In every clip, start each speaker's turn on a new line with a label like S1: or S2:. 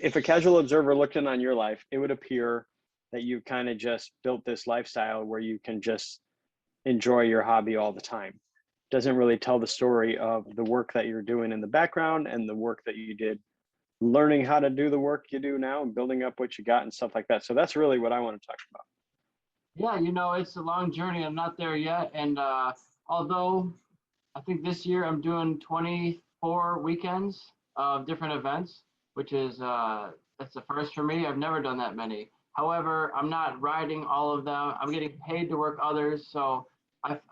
S1: if a casual observer looked in on your life, it would appear that you kind of just built this lifestyle where you can just enjoy your hobby all the time. Doesn't really tell the story of the work that you're doing in the background and the work that you did learning how to do the work you do now and building up what you got and stuff like that. So that's really what I want to talk about.
S2: Yeah, it's a long journey. I'm not there yet. And although I think this year I'm doing 24 weekends of different events, which is that's the first for me. I've never done that many. However, I'm not riding all of them. I'm getting paid to work others. So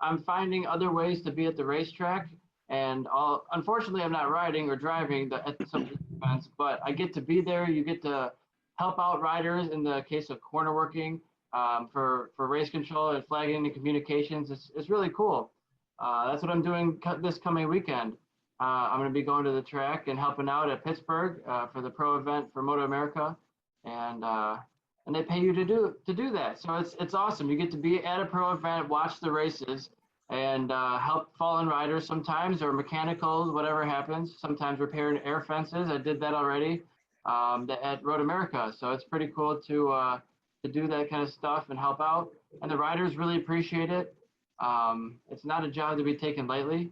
S2: I'm finding other ways to be at the racetrack. And unfortunately, I'm not riding or driving at some of these events, but I get to be there. You get to help out riders in the case of corner working, for race control and flagging and communications. It's really cool. That's what I'm doing this coming weekend. I'm going to be going to the track and helping out at Pittsburgh for the pro event for Moto America, and they pay you to do that. So it's awesome. You get to be at a pro event, watch the races, and help fallen riders sometimes, or mechanicals, whatever happens. Sometimes repairing air fences. I did that already at Road America. So it's pretty cool to do that kind of stuff and help out. And the riders really appreciate it. It's not a job to be taken lightly.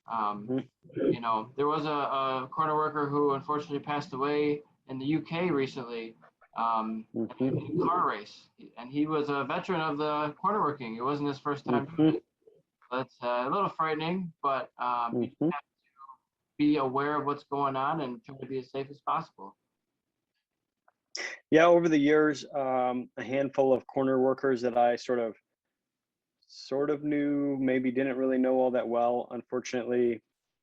S2: There was a corner worker who unfortunately passed away in the UK recently, in a car race. And he was a veteran of the corner working. It wasn't his first time doing it. That's a little frightening, but you have to be aware of what's going on and try to be as safe as possible.
S1: Yeah, over the years, a handful of corner workers that I sort of knew, maybe didn't really know all that well, unfortunately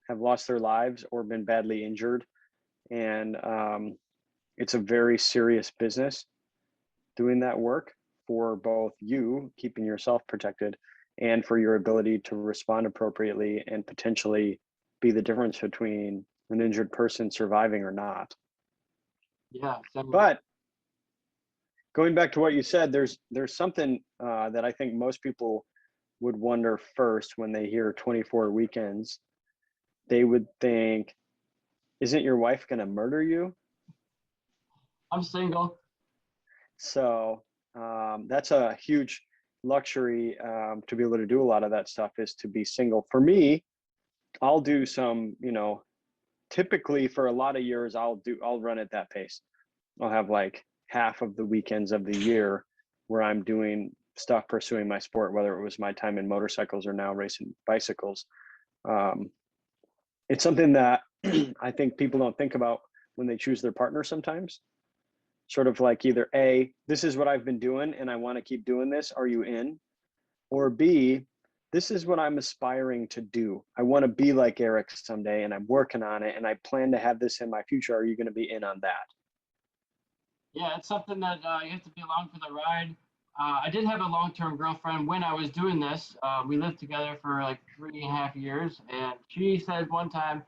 S1: have lost their lives or been badly injured. And it's a very serious business doing that work for both you keeping yourself protected and for your ability to respond appropriately and potentially be the difference between an injured person surviving or not.
S2: Yeah.
S1: But going back to what you said, there's something that I think most people would wonder first when they hear 24 weekends. They would think, isn't your wife going to murder you?
S2: I'm single.
S1: So that's a huge luxury to be able to do a lot of that stuff, is to be single. For me, I'll do some, typically for a lot of years, I'll run at that pace. I'll have like half of the weekends of the year where I'm doing stuff pursuing my sport, whether it was my time in motorcycles or now racing bicycles. It's something that I think people don't think about when they choose their partner sometimes. Sort of like either A, this is what I've been doing and I want to keep doing this. Are you in? Or B, this is what I'm aspiring to do. I want to be like Eric someday and I'm working on it and I plan to have this in my future. Are you going to be in on that?
S2: Yeah, it's something that you have to be along for the ride. I did have a long-term girlfriend when I was doing this. We lived together for like 3.5 years, and she said one time,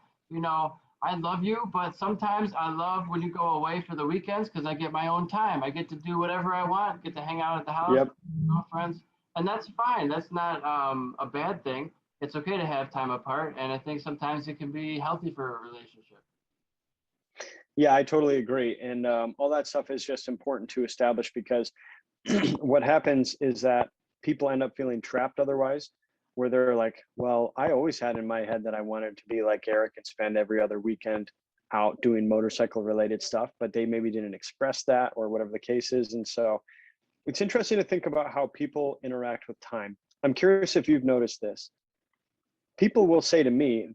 S2: I love you, but sometimes I love when you go away for the weekends because I get my own time. I get to do whatever I want, get to hang out at the house,
S1: Yep.
S2: with girlfriends, and that's fine. That's not a bad thing. It's okay to have time apart, and I think sometimes it can be healthy for a relationship.
S1: Yeah, I totally agree. And all that stuff is just important to establish, because what happens is that people end up feeling trapped otherwise, where they're like, well, I always had in my head that I wanted to be like Eric and spend every other weekend out doing motorcycle related stuff, but they maybe didn't express that or whatever the case is. And so it's interesting to think about how people interact with time. I'm curious if you've noticed this. People will say to me,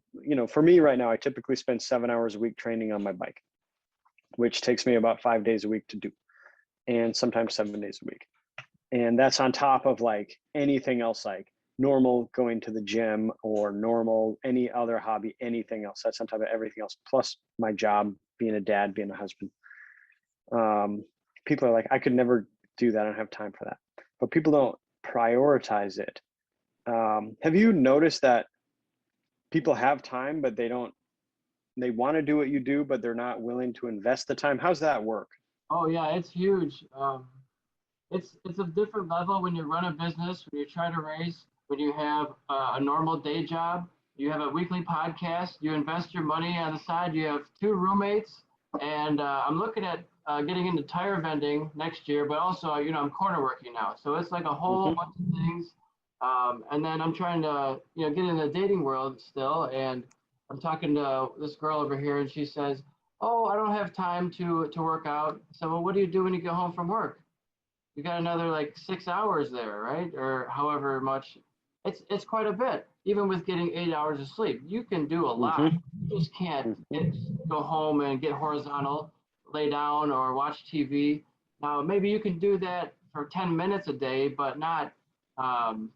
S1: for me right now, I typically spend 7 hours a week training on my bike, which takes me about 5 days a week to do, and sometimes 7 days a week. And that's on top of like anything else, like normal going to the gym or normal any other hobby, anything else. That's on top of everything else, plus my job, being a dad, being a husband. People are like, I could never do that. I don't have time for that. But people don't prioritize it. Have you noticed that people have time, but they want to do what you do, but they're not willing to invest the time? How's that work?
S2: Oh yeah, it's huge. It's a different level when you run a business, when you try to race, when you have a normal day job, you have a weekly podcast, you invest your money on the side, you have 2 roommates, And I'm looking at getting into tire vending next year, but also, I'm corner working now. So it's like a whole bunch of things. And then I'm trying to, get in the dating world still. And I'm talking to this girl over here, and she says, "Oh, I don't have time to work out." So, well, what do you do when you get home from work? You got another like 6 hours there, right? Or however much. It's quite a bit. Even with getting 8 hours of sleep, you can do a lot. You just can't go home and get horizontal, lay down, or watch TV. Now, maybe you can do that for 10 minutes a day, but not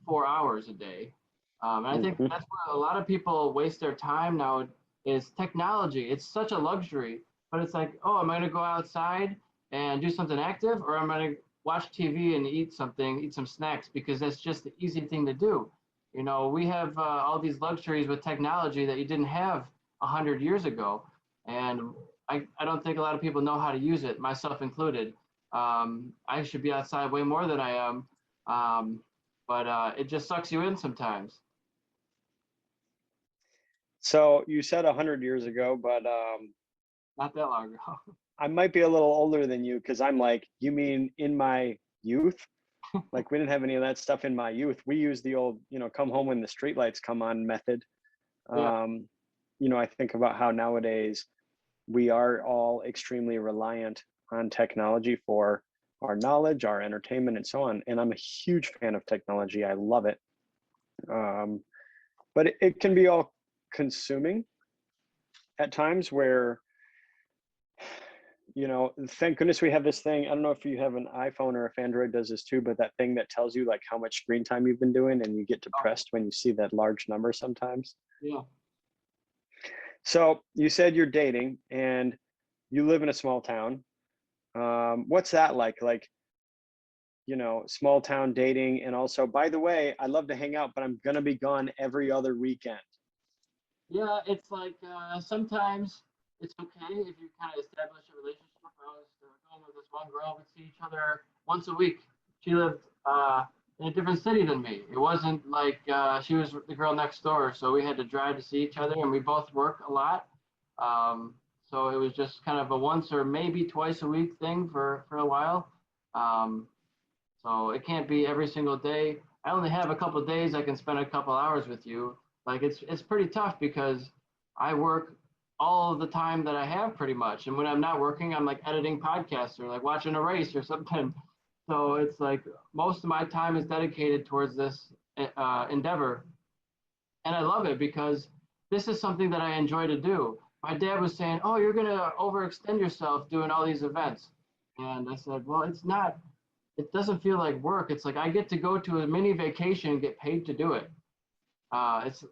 S2: 4 hours a day. And I think that's where a lot of people waste their time now is technology. It's such a luxury, but it's like, oh, am I going to go outside and do something active, or am I going to watch TV and eat some snacks because that's just the easy thing to do. We have all these luxuries with technology that you didn't have 100 years ago. And I don't think a lot of people know how to use it, myself included. I should be outside way more than I am. But it just sucks you in sometimes.
S1: So you said 100 years ago, but
S2: Not that long ago.
S1: I might be a little older than you because I'm like, you mean in my youth? Like we didn't have any of that stuff in my youth. We used the old, come home when the streetlights come on method.
S2: Yeah.
S1: I think about how nowadays we are all extremely reliant on technology for our knowledge, our entertainment, and so on. And I'm a huge fan of technology. I love it. But it can be all consuming at times where, thank goodness we have this thing. I don't know if you have an iPhone or if Android does this too, but that thing that tells you like how much screen time you've been doing, and you get depressed when you see that large number sometimes.
S2: Yeah.
S1: So you said you're dating and you live in a small town. What's that like? Like, small town dating. And also, by the way, I love to hang out, but I'm going to be gone every other weekend.
S2: Yeah, it's like sometimes it's okay if you kind of establish a relationship. I was going with this one girl. We'd see each other once a week. She lived in a different city than me. It wasn't like she was the girl next door, so we had to drive to see each other, and we both work a lot. So it was just kind of a once or maybe twice a week thing for a while. So it can't be every single day. I only have a couple of days I can spend a couple hours with you. Like it's pretty tough because I work all of the time that I have pretty much. And when I'm not working, I'm like editing podcasts or like watching a race or something. So it's like most of my time is dedicated towards this endeavor. And I love it because this is something that I enjoy to do. My dad was saying, "Oh, you're going to overextend yourself doing all these events." And I said, "Well, it's not, it doesn't feel like work. It's like I get to go to a mini vacation and get paid to do it.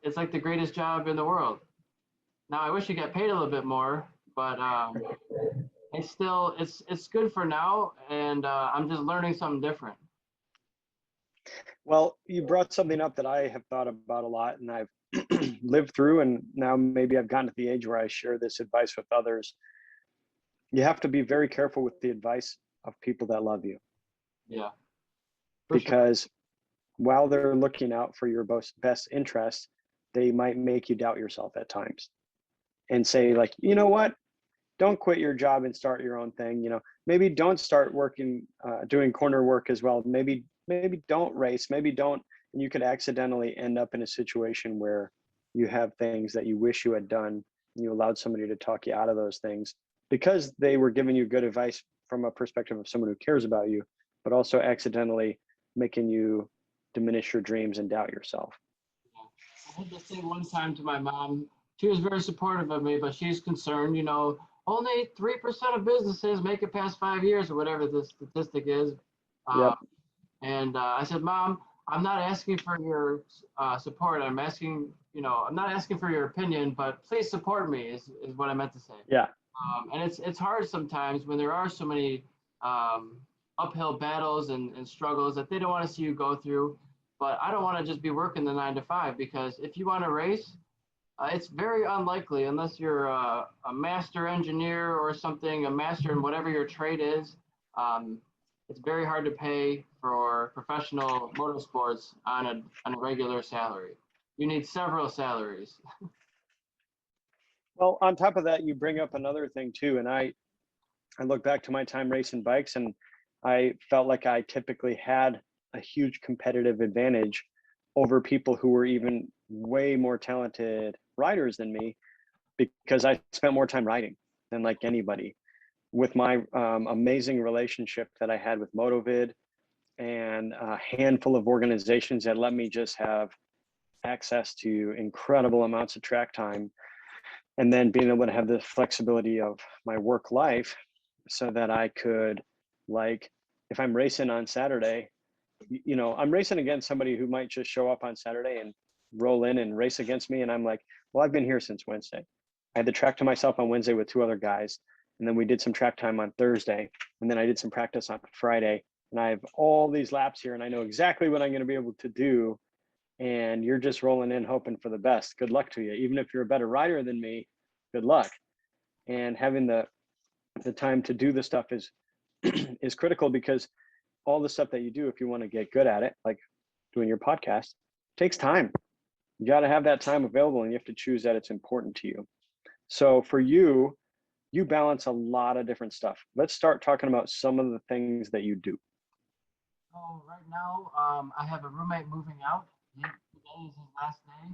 S2: It's like the greatest job in the world." Now I wish you got paid a little bit more, but it's still it's good for now, and I'm just learning something different.
S1: Well, you brought something up that I have thought about a lot and I've lived through, and now maybe I've gotten to the age where I share this advice with others. You have to be very careful with the advice of people that love you.
S2: Yeah,
S1: because sure, while they're looking out for your best interests, they might make you doubt yourself at times and say like, you know what, don't quit your job and start your own thing. Maybe don't start working, doing corner work as well. Maybe don't race, maybe don't, and you could accidentally end up in a situation where you have things that you wish you had done and you allowed somebody to talk you out of those things because they were giving you good advice from a perspective of someone who cares about you, but also accidentally making you diminish your dreams and doubt yourself.
S2: I had to say one time to my mom, she was very supportive of me, but she's concerned, only 3% of businesses make it past 5 years or whatever the statistic is.
S1: Yep.
S2: And I said, "Mom, I'm not asking for your support. I'm asking, I'm not asking for your opinion, but please support me is what I meant to say."
S1: Yeah.
S2: And it's hard sometimes when there are so many uphill battles and struggles that they don't want to see you go through. But I don't want to just be working the 9 to 5 because if you want to race, it's very unlikely unless you're a master engineer or something, a master in whatever your trade is. It's very hard to pay for professional motorsports on a regular salary. You need several salaries.
S1: Well, on top of that, you bring up another thing too, and I look back to my time racing bikes, and I felt like I typically had a huge competitive advantage over people who were even way more talented riders than me because I spent more time riding than like anybody. With my amazing relationship that I had with Motovid and a handful of organizations that let me just have access to incredible amounts of track time, and then being able to have the flexibility of my work life so that I could, like, if I'm racing on Saturday, I'm racing against somebody who might just show up on Saturday and roll in and race against me. And I'm like, well, I've been here since Wednesday. I had the track to myself on Wednesday with two other guys. And then we did some track time on Thursday. And then I did some practice on Friday. And I have all these laps here and I know exactly what I'm going to be able to do. And you're just rolling in hoping for the best. Good luck to you. Even if you're a better rider than me, good luck. And having the time to do the stuff is is critical, because all the stuff that you do, if you want to get good at it, like doing your podcast, takes time. You got to have that time available, and you have to choose that it's important to you. So for you, you balance a lot of different stuff. Let's start talking about some of the things that you do.
S2: Oh, right now, I have a roommate moving out. Today is his last day.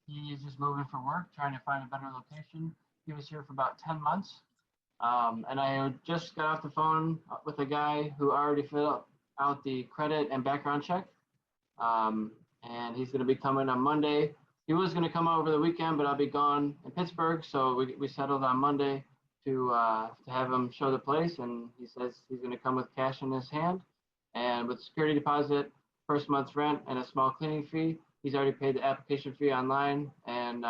S2: He is just moving for work, trying to find a better location. He was here for about 10 months. And I just got off the phone with a guy who already filled out the credit and background check. And he's going to be coming on Monday. He was going to come over the weekend, but I'll be gone in Pittsburgh. So we settled on Monday to have him show the place. And he says he's going to come with cash in his hand and with security deposit, first month's rent, and a small cleaning fee. He's already paid the application fee online, and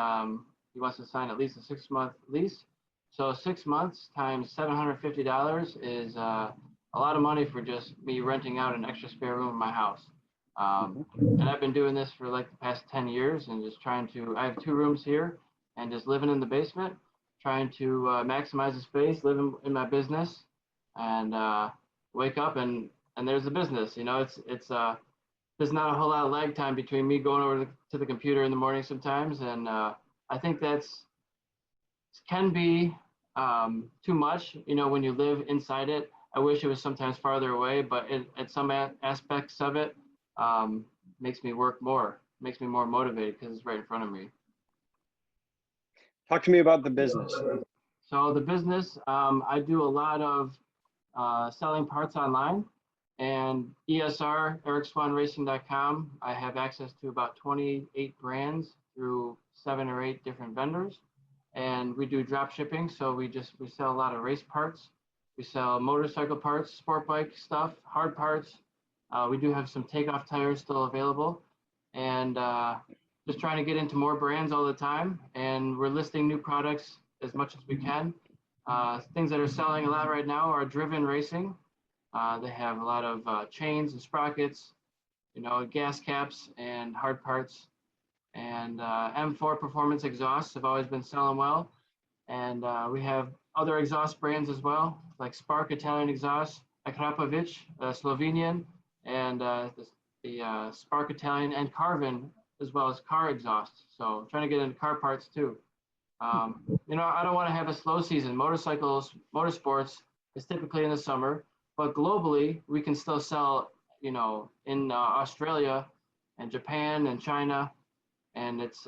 S2: he wants to sign at least a 6-month lease. So 6 months times $750 is a lot of money for just me renting out an extra spare room in my house. And I've been doing this for like the past 10 years and just I have 2 rooms here and just living in the basement, trying to maximize the space, living in my business, and wake up and there's the business. There's not a whole lot of lag time between me going over to the computer in the morning sometimes. And I think can be too much, when you live inside it. I wish it was sometimes farther away, but at some aspects of it, makes me work more, makes me more motivated because it's right in front of me.
S1: Talk to me about the business.
S2: So the business, I do a lot of selling parts online, and ESR, EricSwannRacing.com. I have access to about 28 brands through 7 or 8 different vendors. And we do drop shipping, so we sell a lot of race parts. We sell motorcycle parts, sport bike stuff, hard parts. We do have some takeoff tires still available, and just trying to get into more brands all the time. And we're listing new products as much as we can. Things that are selling a lot right now are Driven Racing. They have a lot of chains and sprockets, gas caps and hard parts. And M4 Performance exhausts have always been selling well. And we have other exhaust brands as well, like Spark Italian exhaust, Akrapovic, Slovenian, and the Spark Italian and Carvin, as well as car exhaust. So trying to get into car parts too. I don't want to have a slow season. Motorsports is typically in the summer, but globally we can still sell, in Australia and Japan and China. And it's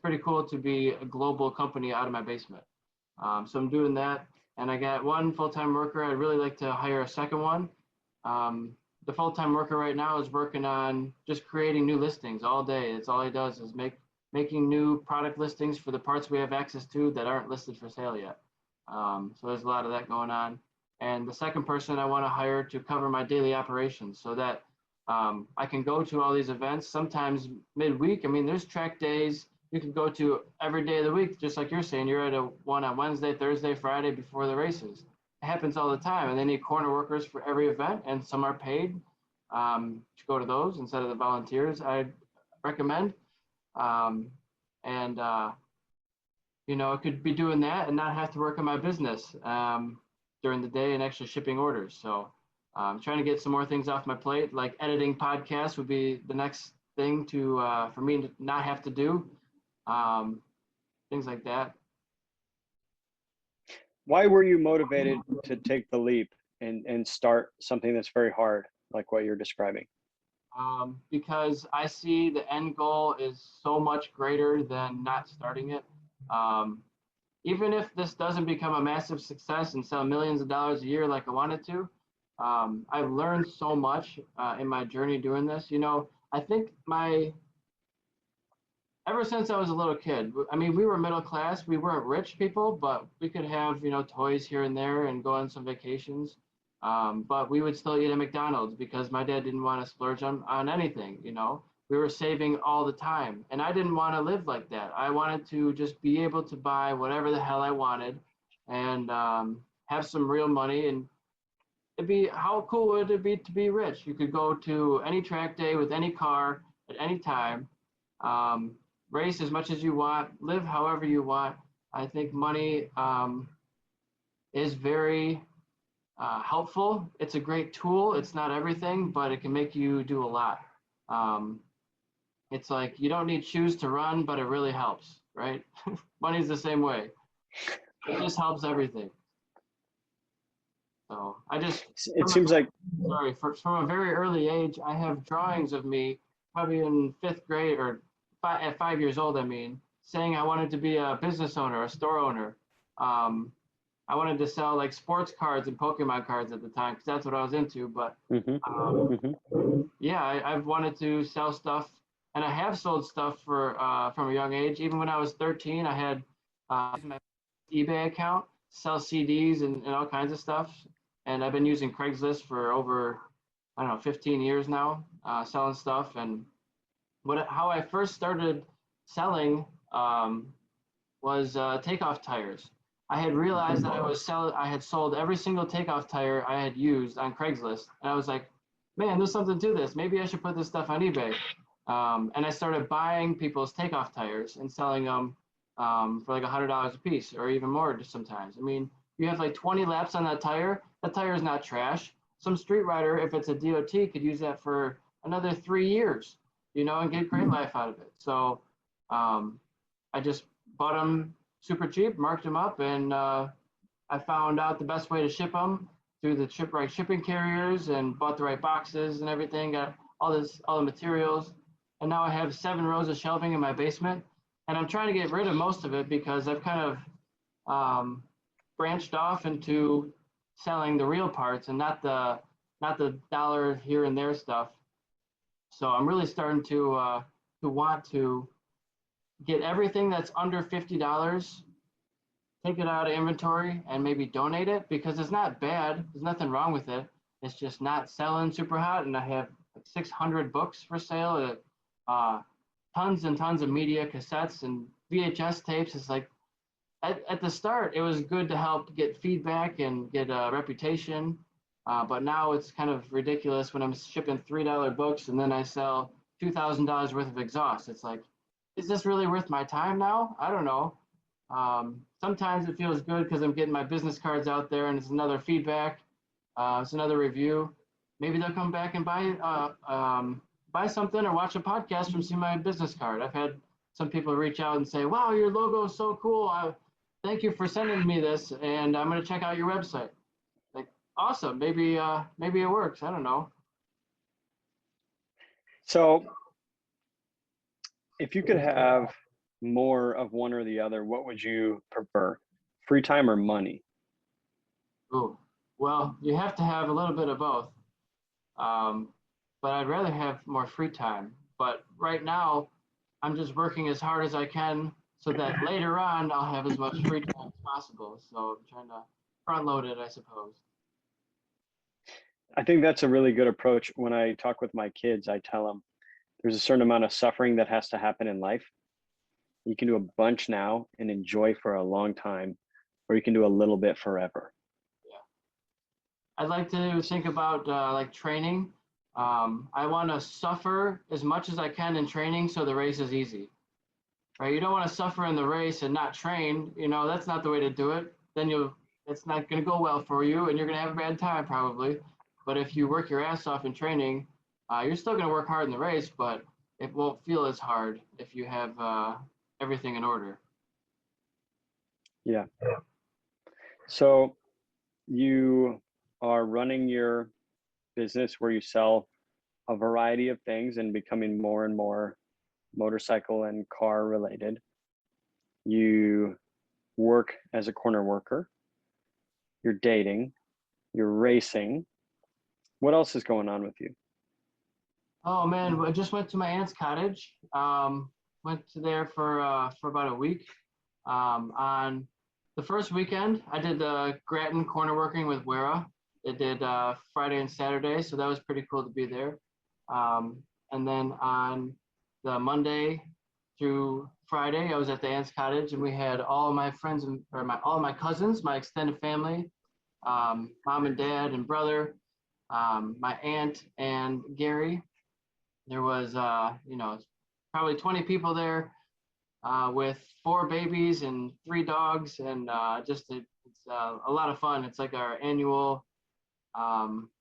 S2: pretty cool to be a global company out of my basement. So I'm doing that, and I got 1 full-time worker. I'd really like to hire a second one. The full-time worker right now is working on just creating new listings all day. It's all he does is making new product listings for the parts we have access to that aren't listed for sale yet. So there's a lot of that going on. And the second person I want to hire to cover my daily operations so that I can go to all these events, sometimes midweek. I mean, there's track days you can go to every day of the week, just like you're saying. You're at one on Wednesday, Thursday, Friday before the races. It happens all the time. And they need corner workers for every event, and some are paid to go to those instead of the volunteers I recommend. I could be doing that and not have to work on my business during the day and actually shipping orders. So I'm trying to get some more things off my plate, like editing podcasts would be the next thing for me to not have to do. things like that.
S1: Why were you motivated to take the leap and start something that's very hard, like what you're describing?
S2: Because I see the end goal is so much greater than not starting it. Um, Even if this doesn't become a massive success and sell millions of dollars a year like I wanted to, I've learned so much in my journey doing this. You know, I think ever since I was a little kid, I mean, we were middle class. We weren't rich people, but we could have, you know, toys here and there and go on some vacations. But we would still eat at McDonald's because my dad didn't want to splurge on anything, you know. We were saving all the time. And I didn't want to live like that. I wanted to just be able to buy whatever the hell I wanted and have some real money. And it'd be, how cool would it be to be rich? You could go to any track day with any car at any time, um, race as much as you want, live however you want. I think money is very helpful. It's a great tool. It's not everything, but it can make you do a lot. Um, it's like you don't need shoes to run, but it really helps, right? Money's the same way. It just helps everything. So I just,
S1: It seems like,
S2: from a very early age, I have drawings of me, probably in fifth grade or at 5 years old, I mean, saying I wanted to be a business owner, a store owner. Um, I wanted to sell like sports cards and Pokemon cards at the time because that's what I was into. But
S1: mhm, mhm.
S2: yeah, I've wanted to sell stuff, and I have sold stuff for from a young age. Even when I was 13, I had my eBay account, sell CDs and all kinds of stuff. And I've been using Craigslist for over, I don't know, 15 years now, selling stuff. And how I first started selling was takeoff tires. I had realized that I had sold every single takeoff tire I had used on Craigslist, and I was like, man, there's something to this. Maybe I should put this stuff on eBay. And I started buying people's takeoff tires and selling them for like $100 a piece, or even more sometimes. I mean, you have like 20 laps on that tire. That tire is not trash. Some street rider, if it's a DOT, could use that for another 3 years, you know, and get great life out of it. So I just bought them super cheap, marked them up, and I found out the best way to ship them through the right shipping carriers, and bought the right boxes and everything. Got all the materials, and now I have 7 rows of shelving in my basement. And I'm trying to get rid of most of it because I've kind of branched off into selling the real parts and not the dollar here and there stuff. So I'm really starting to want to get everything that's under $50, take it out of inventory and maybe donate it, because it's not bad. There's nothing wrong with it. It's just not selling super hot. And I have like 600 books for sale, tons and tons of media cassettes and VHS tapes. It's like at the start, it was good to help get feedback and get a reputation. But now it's kind of ridiculous when I'm shipping $3 books and then I sell $2,000 worth of exhaust. It's like, is this really worth my time now? I don't know. Sometimes it feels good because I'm getting my business cards out there and it's another feedback. It's another review. Maybe they'll come back and buy something or watch a podcast from seeing my business card. I've had some people reach out and say, wow, your logo is so cool. Thank you for sending me this, and I'm going to check out your website. Like, awesome. Maybe it works. I don't know.
S1: So if you could have more of one or the other, what would you prefer? Free time or money?
S2: Ooh, well, you have to have a little bit of both. But I'd rather have more free time. But right now, I'm just working as hard as I can so that later on I'll have as much free time as possible. So I'm trying to front load it, I suppose.
S1: I think that's a really good approach. When I talk with my kids, I tell them there's a certain amount of suffering that has to happen in life. You can do a bunch now and enjoy for a long time, or you can do a little bit forever.
S2: Yeah. I'd like to think about like training. I want to suffer as much as I can in training so the race is easy. Right? You don't want to suffer in the race and not train. You know, that's not the way to do it. Then it's not going to go well for you, and you're going to have a bad time probably. But if you work your ass off in training, you're still going to work hard in the race, but it won't feel as hard if you have everything in order.
S1: Yeah. So you are running your business where you sell a variety of things and becoming more and more motorcycle and car related. You work as a corner worker, you're dating, you're racing. What else is going on with you?
S2: Oh man, I just went to my aunt's cottage. Went to there for about a week. On the first weekend, I did Grattan corner working with Wera. It did Friday and Saturday, so that was pretty cool to be there. And then on the Monday through Friday, I was at the aunt's cottage, and we had all my friends and all my cousins, my extended family, mom and dad and brother, my aunt and Gary. There was, probably 20 people there with 4 babies and 3 dogs, and it's a lot of fun. It's like our annual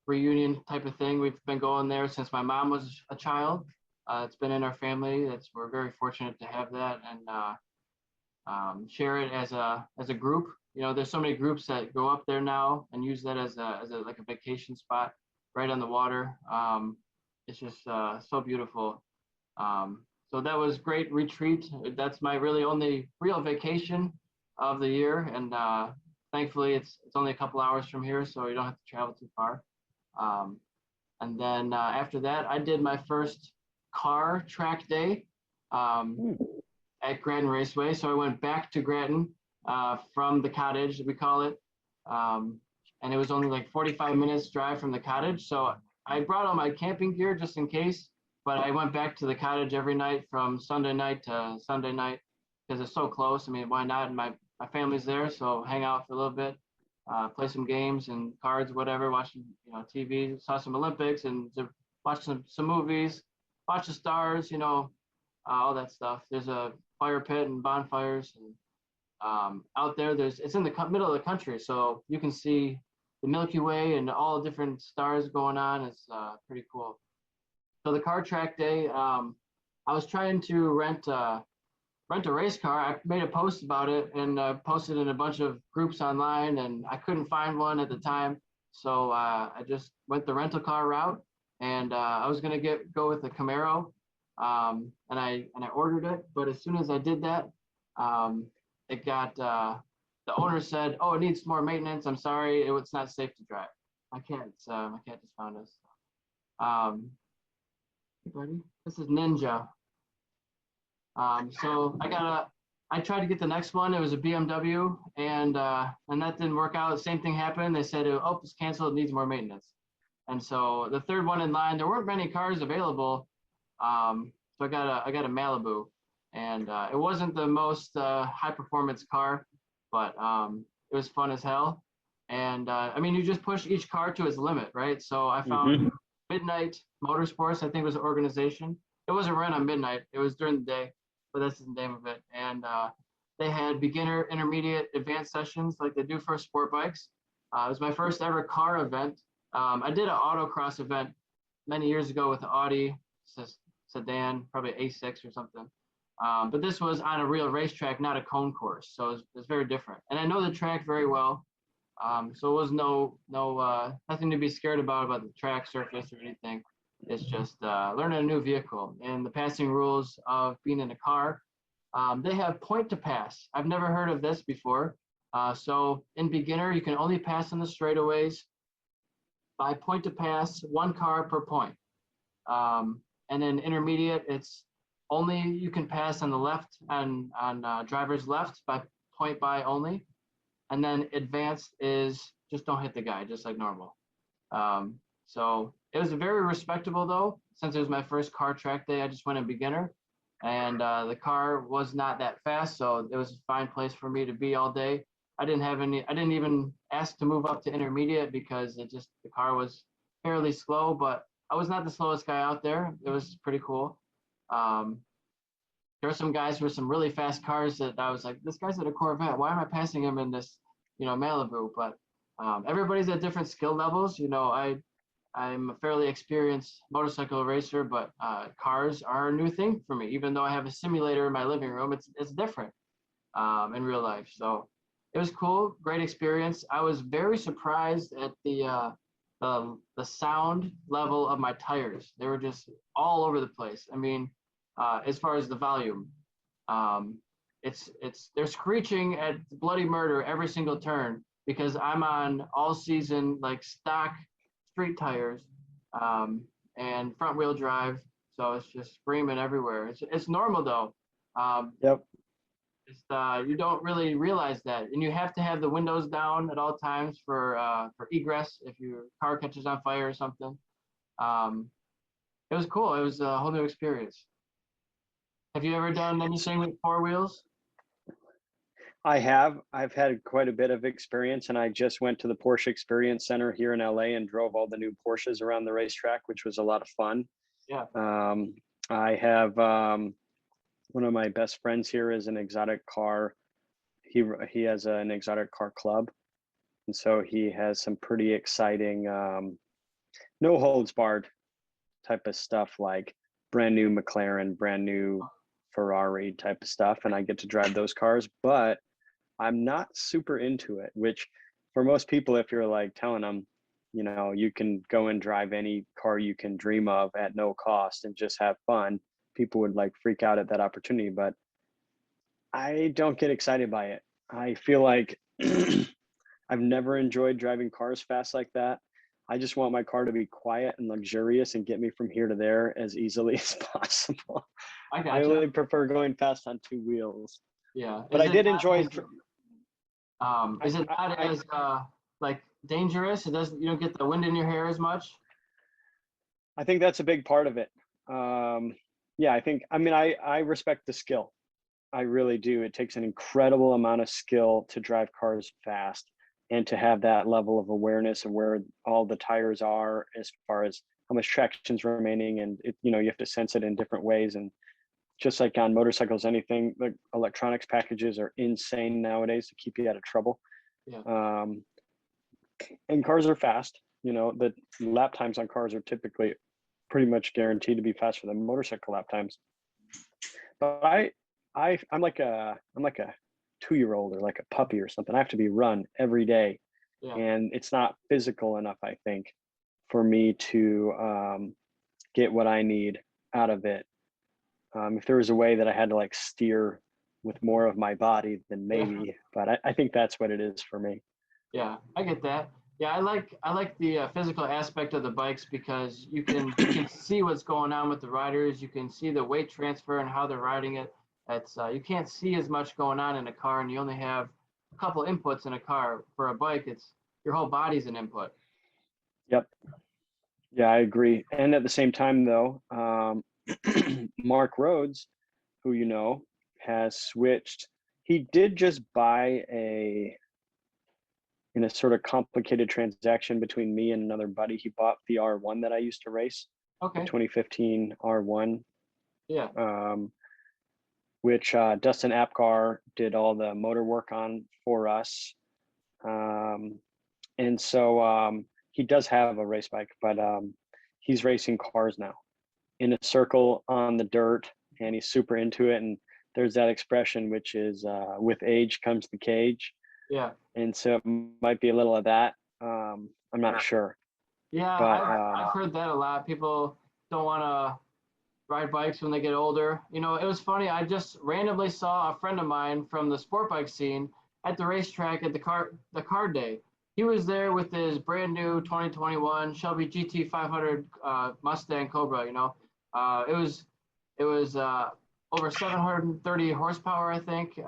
S2: reunion type of thing. We've been going there since my mom was a child. It's been in our family. We're very fortunate to have that and share it as a group. There's so many groups that go up there now and use that as a like a vacation spot right on the water. It's just so beautiful. So that was great retreat. That's my really only real vacation of the year, and thankfully it's only a couple hours from here, so you don't have to travel too far. And then after that, I did my first car track day at Grattan Raceway. So I went back to Grattan from the cottage, we call it, and it was only like 45 minutes drive from the cottage. So I brought all my camping gear just in case, but I went back to the cottage every night from Sunday night to Sunday night because it's so close. I mean, why not? And my family's there, so hang out for a little bit, play some games and cards, whatever, watch TV, saw some Olympics and watch some movies, watch the stars, all that stuff. There's a fire pit and bonfires, and out there, it's in the middle of the country, so you can see the Milky Way and all the different stars going on. It's pretty cool. So the car track day, I was trying to rent a race car. I made a post about it and posted in a bunch of groups online, and I couldn't find one at the time. So I just went the rental car route, and I was gonna go with a Camaro, and I ordered it. But as soon as I did that, it got the owner said, "Oh, it needs more maintenance. I'm sorry, it's not safe to drive." My cat just found us. Hey buddy, this is Ninja. So I tried to get the next one. It was a BMW, and that didn't work out. The same thing happened. They said, "Oh, it's canceled. It needs more maintenance." And so the third one in line, there weren't many cars available. So I got a Malibu, and it wasn't the most high performance car, but it was fun as hell. And I mean, you just push each car to its limit, right? So I found Midnight Motorsports, I think was the organization. It wasn't run on midnight. It was during the day, but that's the name of it. And they had beginner, intermediate, advanced sessions like they do for sport bikes. It was my first ever car event. I did an autocross event many years ago with the Audi sedan, probably A6 or something. But this was on a real racetrack, not a cone course. So it was very different. And I know the track very well. So it was nothing to be scared about the track surface or anything. It's just learning a new vehicle and the passing rules of being in a car. They have point to pass. I've never heard of this before. So in beginner, you can only pass in the straightaways by point to pass, 1 car per point. And in intermediate, it's only you can pass on the left on driver's left by point by only. And then advanced is just don't hit the guy, just like normal. So it was very respectable though, since it was my first car track day. I just went in beginner, and the car was not that fast, so it was a fine place for me to be all day. I didn't even ask to move up to intermediate because the car was fairly slow, but I was not the slowest guy out there. It was pretty cool. There were some guys with some really fast cars that I was like, this guy's at a Corvette. Why am I passing him in this, Malibu? But everybody's at different skill levels. I'm a fairly experienced motorcycle racer, but cars are a new thing for me. Even though I have a simulator in my living room, it's different in real life. So it was cool, great experience. I was very surprised at the sound level of my tires. They were just all over the place. I mean, as far as the volume, um, they're screeching at bloody murder every single turn because I'm on all season like stock street tires, and front wheel drive. So it's just screaming everywhere. It's normal though.
S1: Yep.
S2: You don't really realize that, and you have to have the windows down at all times for egress if your car catches on fire or something. Um, it was cool. It was a whole new experience. Have you ever done anything with four wheels?
S1: I have. I've had quite a bit of experience, and I just went to the Porsche Experience Center here in LA and drove all the new Porsches around the racetrack, which was a lot of fun.
S2: Yeah.
S1: I have one of my best friends here is an exotic car. He has an exotic car club, and so he has some pretty exciting no holds barred type of stuff, like brand new McLaren, brand new Ferrari type of stuff, and I get to drive those cars. But I'm not super into it, which for most people, if you're like telling them, you know, you can go and drive any car you can dream of at no cost and just have fun, people would like freak out at that opportunity. But I don't get excited by it. I feel like I've never enjoyed driving cars fast like that. I just want my car to be quiet and luxurious and get me from here to there as easily as possible.
S2: I
S1: I
S2: gotcha.
S1: really prefer going fast on two wheels.
S2: Yeah.
S1: But I did enjoy.
S2: Is it not as like dangerous? It doesn't. You don't get the wind in your hair as much.
S1: I think that's a big part of it. Yeah, I mean, I respect the skill. I really do. It takes an incredible amount of skill to drive cars fast and to have that level of awareness of where all the tires are as far as how much traction's remaining. And you know, you have to sense it in different ways. And just like on motorcycles, anything, like electronics packages are insane nowadays to keep you out of trouble.
S2: Yeah.
S1: And cars are fast. You know, the lap times on cars are typically pretty much guaranteed to be faster than motorcycle lap times. But I'm like a 2-year-old or like a puppy or something. I have to be run every day,
S2: Yeah.
S1: and it's not physical enough, I think, for me to get what I need out of it. If there was a way that I had to like steer with more of my body, then maybe. But I think that's what it is for me.
S2: Yeah, I get that. Yeah, I like the physical aspect of the bikes because you can see what's going on with the riders. You can see the weight transfer and how they're riding it. It's you can't see as much going on in a car, and you only have a couple inputs in a car. For a bike, it's your whole body's an input.
S1: Yep. Yeah, I agree. And at the same time, though, Mark Rhodes, who you know, has switched. He did just buy in a sort of complicated transaction between me and another buddy. He bought the R1 that I used to race,
S2: Okay.
S1: the 2015 R1.
S2: Yeah.
S1: Which Dustin Apgar did all the motor work on for us. And so he does have a race bike, but he's racing cars now in a circle on the dirt, and he's super into it. And there's that expression, which is with age comes the cage.
S2: Yeah.
S1: And so it might be a little of that. I'm not sure.
S2: Yeah,
S1: But
S2: I've heard that a lot. People don't want to ride bikes when they get older. You know, it was funny. I just randomly saw a friend of mine from the sport bike scene at the racetrack at the car day. He was there with his brand new 2021 Shelby GT 500 Mustang Cobra. You know, it was over 730 horsepower, I think.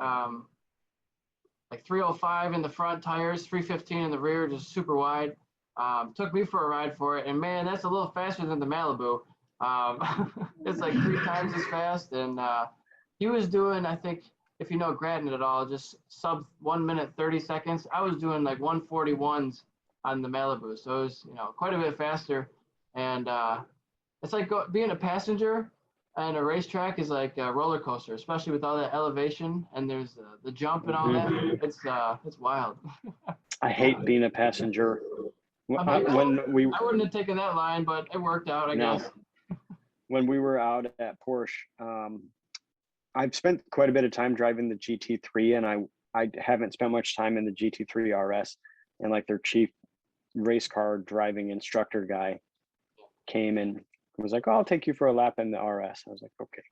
S2: Like 305 in the front tires, 315 in the rear, just super wide. Took me for a ride for it, and man, that's a little faster than the Malibu. It's like 3 times as fast, and he was doing, I think, if you know Grattan at all, just sub 1 minute 30 seconds. I was doing like 141s on the Malibu, so it was, you know, quite a bit faster. And it's like being a passenger and a racetrack is like a roller coaster, especially with all that elevation and there's the jump and all that. It's wild.
S1: I hate being a passenger.
S2: I wouldn't have taken that line, but it worked out, I guess.
S1: When we were out at Porsche, I've spent quite a bit of time driving the GT3, and I haven't spent much time in the GT3 RS, and like their chief race car driving instructor guy came and was like, "Oh, I'll take you for a lap in the RS." I was like, "Okay."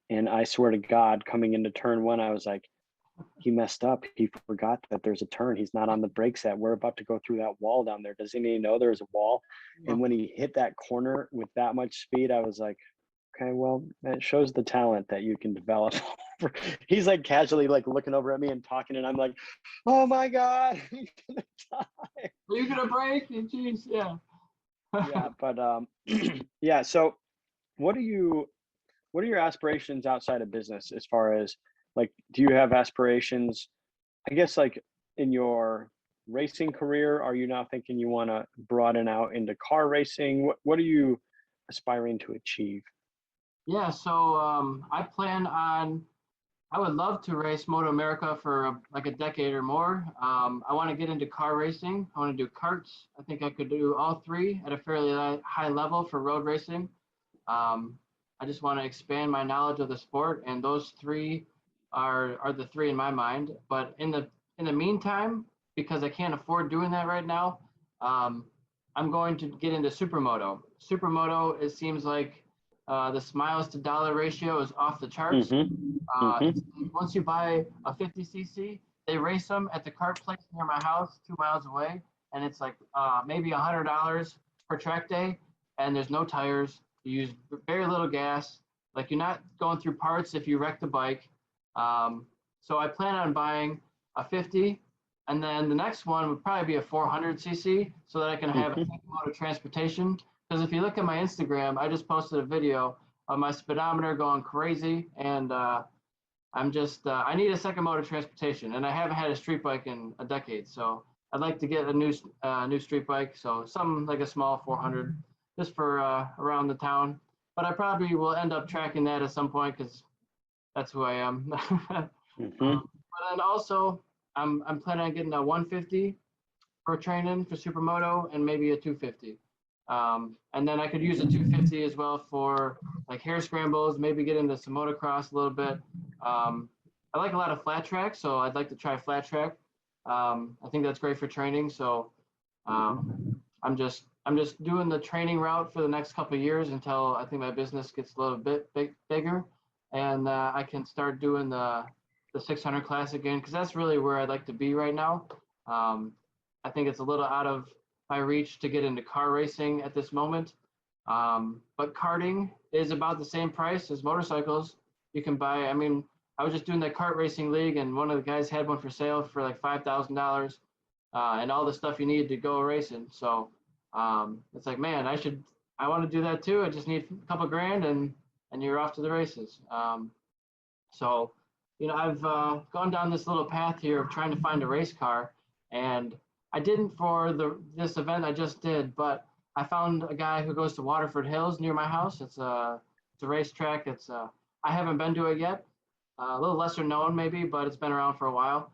S1: And I swear to God, coming into turn one, I was like, he messed up. He forgot that there's a turn. He's not on the brake set. We're about to go through that wall down there. Doesn't he know there's a wall?
S2: Yeah.
S1: And when he hit that corner with that much speed, I was like, okay, well, that shows the talent that you can develop. He's like casually like looking over at me and talking, and I'm like, oh my God, he's gonna die.
S2: Are you gonna break? Jeez, yeah.
S1: Yeah, but yeah. So, what are your aspirations outside of business as far as like, do you have aspirations, I guess, like in your racing career? Are you now thinking you want to broaden out into car racing? What are you aspiring to achieve?
S2: Yeah, so I plan on, I would love to race Moto America for like a decade or more. I want to get into car racing. I want to do karts. I think I could do all three at a fairly high level for road racing. Um, I just want to expand my knowledge of the sport, and those three are the three in my mind. But in the meantime, because I can't afford doing that right now, um, I'm going to get into supermoto. Supermoto, it seems like the smiles to dollar ratio is off the charts.
S1: Mm-hmm. Mm-hmm.
S2: Once you buy a 50cc, they race them at the kart place near my house, 2 miles away, and it's like maybe $100 per track day, and there's no tires. You use very little gas. Like you're not going through parts if you wreck the bike. So I plan on buying a 50, and then the next one would probably be a 400cc, so that I can have a
S1: Mm-hmm.
S2: mode of transportation. Because if you look at my Instagram, I just posted a video of my speedometer going crazy, and I'm just I need a second mode of transportation, and I haven't had a street bike in a decade. So I'd like to get a new street bike, so something like a small 400, just for around the town. But I probably will end up tracking that at some point because that's who I am.
S1: Mm-hmm.
S2: But then also, I'm planning on getting a 150 for training for supermoto, and maybe a 250. And then I could use a 250 as well for like hair scrambles, maybe get into some motocross a little bit. I like a lot of flat track, so I'd like to try flat track. I think that's great for training. So I'm just doing the training route for the next couple of years until I think my business gets a little bit bigger, and I can start doing the 600 class again, because that's really where I'd like to be right now. I think it's a little out of my reach to get into car racing at this moment. But karting is about the same price as motorcycles. You can buy, I mean, I was just doing that kart racing league, and one of the guys had one for sale for like $5,000, and all the stuff you need to go racing. So it's like, man, I want to do that too. I just need a couple grand, and you're off to the races. So, I've gone down this little path here of trying to find a race car, and I didn't for this event I just did, but I found a guy who goes to Waterford Hills near my house. It's a racetrack. I haven't been to it yet. A little lesser known maybe, but it's been around for a while.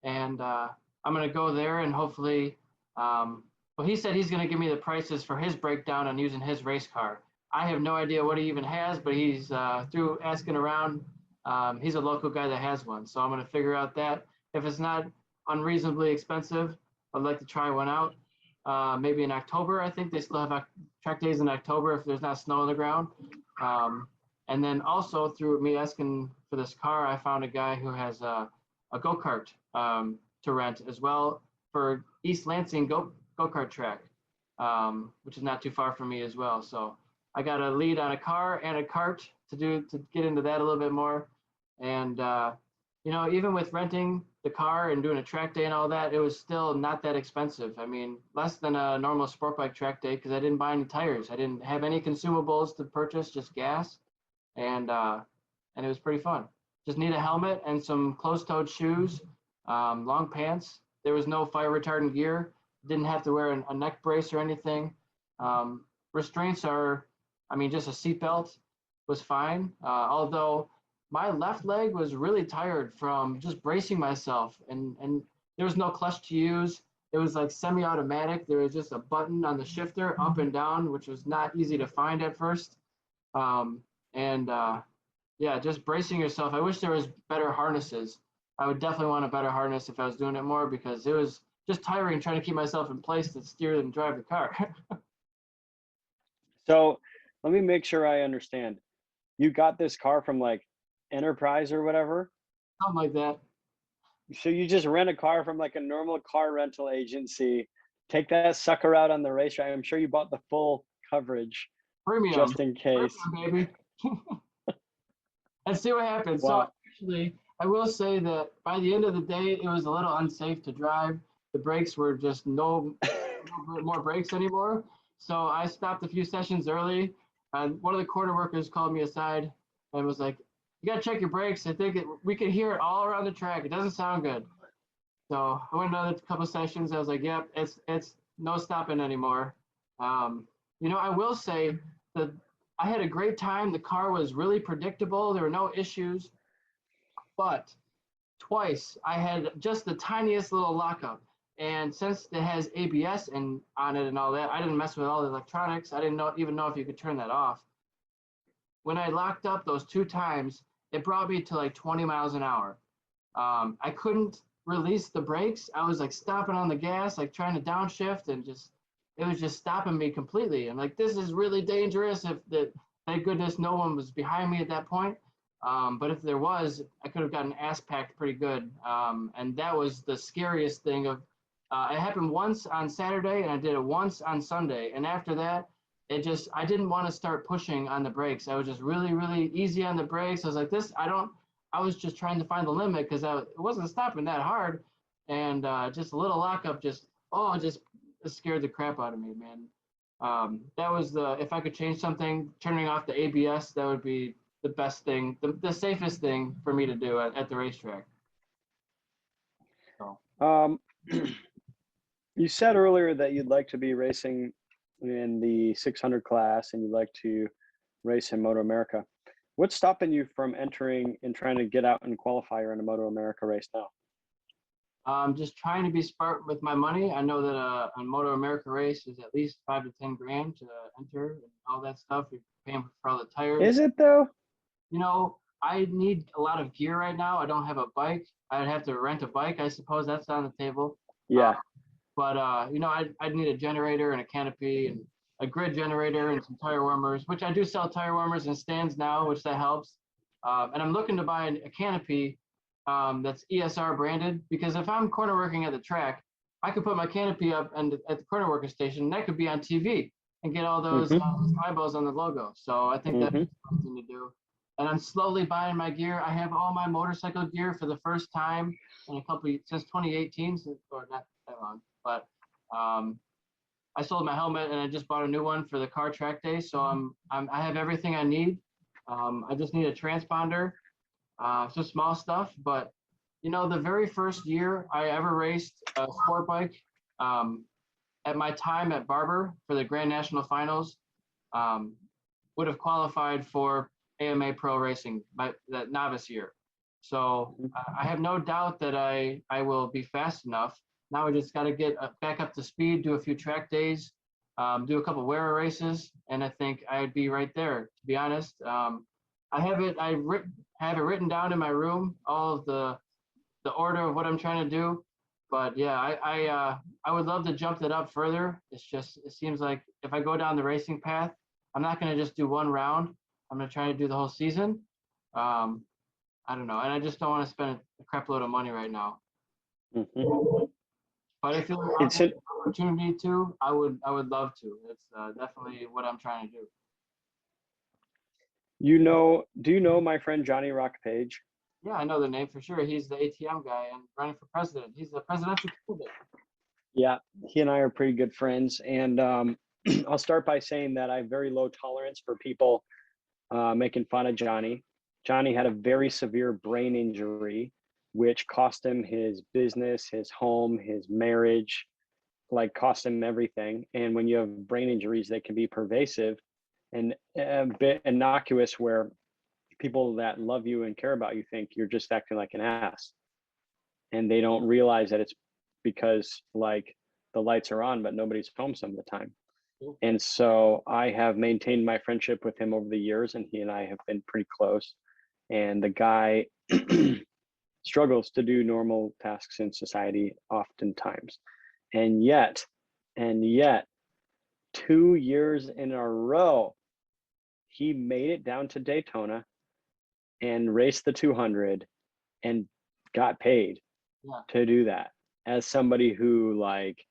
S2: And I'm gonna go there and hopefully. Well, he said he's gonna give me the prices for his breakdown on using his race car. I have no idea what he even has, but he's through asking around. He's a local guy that has one, so I'm gonna figure out that. If it's not unreasonably expensive, I'd like to try one out. Maybe in October. I think they still have track days in October if there's not snow on the ground. And then also through me asking for this car, I found a guy who has a go-kart to rent as well for East Lansing go-kart track, which is not too far from me as well. So I got a lead on a car and a kart to get into that a little bit more. And even with renting the car and doing a track day and all that, it was still not that expensive. I mean, less than a normal sport bike track day, because I didn't buy any tires. I didn't have any consumables to purchase, just gas, and it was pretty fun. Just need a helmet and some closed-toed shoes, long pants. There was no fire retardant gear. Didn't have to wear a neck brace or anything. Restraints are, I mean, just a seatbelt was fine. Although my left leg was really tired from just bracing myself, and there was no clutch to use. It was like semi-automatic. There was just a button on the shifter up and down, which was not easy to find at first. And yeah, just bracing yourself. I wish there was better harnesses. I would definitely want a better harness if I was doing it more, because it was just tiring trying to keep myself in place to steer and drive the car.
S1: So let me make sure I understand. You got this car from like Enterprise or whatever.
S2: Something like that.
S1: So you just rent a car from like a normal car rental agency, take that sucker out on the racetrack. I'm sure you bought the full coverage
S2: Premium.
S1: just in case.
S2: Premium, baby. And see what happens. So
S1: Wow.
S2: actually, I will say that by the end of the day, it was a little unsafe to drive. The brakes were just no more brakes anymore. So I stopped a few sessions early, and one of the corner workers called me aside and was like, "You gotta check your brakes. I think we could hear it all around the track. It doesn't sound good." So I went another couple sessions. I was like, "Yep, it's no stopping anymore." Um, I will say that I had a great time. The car was really predictable. There were no issues, but twice I had just the tiniest little lockup. And since it has ABS on it and all that, I didn't mess with all the electronics. I didn't even know if you could turn that off. When I locked up those two times, it brought me to like 20 miles an hour. I couldn't release the brakes. I was like stomping on the gas, like trying to downshift, and it was just stopping me completely. I'm like, this is really dangerous. Thank goodness no one was behind me at that point. But if there was, I could have gotten ass packed pretty good. And that was the scariest thing it happened once on Saturday and I did it once on Sunday. And after that, I didn't want to start pushing on the brakes. I was just really, really easy on the brakes. I was like, I was just trying to find the limit because it wasn't stopping that hard. And just a little lockup just scared the crap out of me, man. That was if I could change something, turning off the ABS, that would be the best thing, the safest thing for me to do at the racetrack. So.
S1: Um, you said earlier that you'd like to be racing in the 600 class and you'd like to race in Moto America. What's stopping you from entering and trying to get out and qualify in a Moto America race now?
S2: I'm just trying to be smart with my money. I know that a Moto America race is at least 5 to 10 grand to enter and all that stuff. You're paying for all the tires.
S1: Is it though?
S2: I need a lot of gear right now. I don't have a bike. I'd have to rent a bike. I suppose that's on the table.
S1: Yeah.
S2: But I'd need a generator and a canopy and a grid generator and some tire warmers, which I do sell tire warmers and stands now, which that helps. And I'm looking to buy a canopy that's ESR branded, because if I'm corner working at the track, I could put my canopy up and at the corner worker station, and that could be on TV and get all those eyeballs on the logo. So I think that's something to do. And I'm slowly buying my gear. I have all my motorcycle gear for the first time in since 2018, or not that long. But I sold my helmet and I just bought a new one for the car track day. So I have everything I need. I just need a transponder, some small stuff. But the very first year I ever raced a sport bike, at my time at Barber for the Grand National Finals, would have qualified for AMA Pro Racing that novice year. So I have no doubt that I will be fast enough. Now we just got to get back up to speed, do a few track days, do a couple wearer races, and I think I'd be right there. To be honest, I have it written down in my room, all of the order of what I'm trying to do. But yeah, I would love to jump that up further. It seems like if I go down the racing path, I'm not going to just do one round. I'm going to try to do the whole season. I don't know, and I just don't want to spend a crap load of money right now. But if it's an opportunity to, I would love to. It's definitely what I'm trying to do.
S1: Do you know my friend Johnny Rock Page?
S2: Yeah, I know the name for sure. He's the ATM guy and running for president. He's the presidential candidate.
S1: Yeah, he and I are pretty good friends. And I'll start by saying that I have very low tolerance for people making fun of Johnny. Johnny had a very severe brain injury, which cost him his business, his home, his marriage, like cost him everything. And when you have brain injuries, they can be pervasive and a bit innocuous, where people that love you and care about you think you're just acting like an ass. And they don't realize that it's because like the lights are on, but nobody's home some of the time. And so I have maintained my friendship with him over the years, and he and I have been pretty close. And the guy struggles to do normal tasks in society oftentimes. And yet, 2 years in a row, he made it down to Daytona and raced the 200 and got paid
S2: Yeah.
S1: to do that, as somebody who like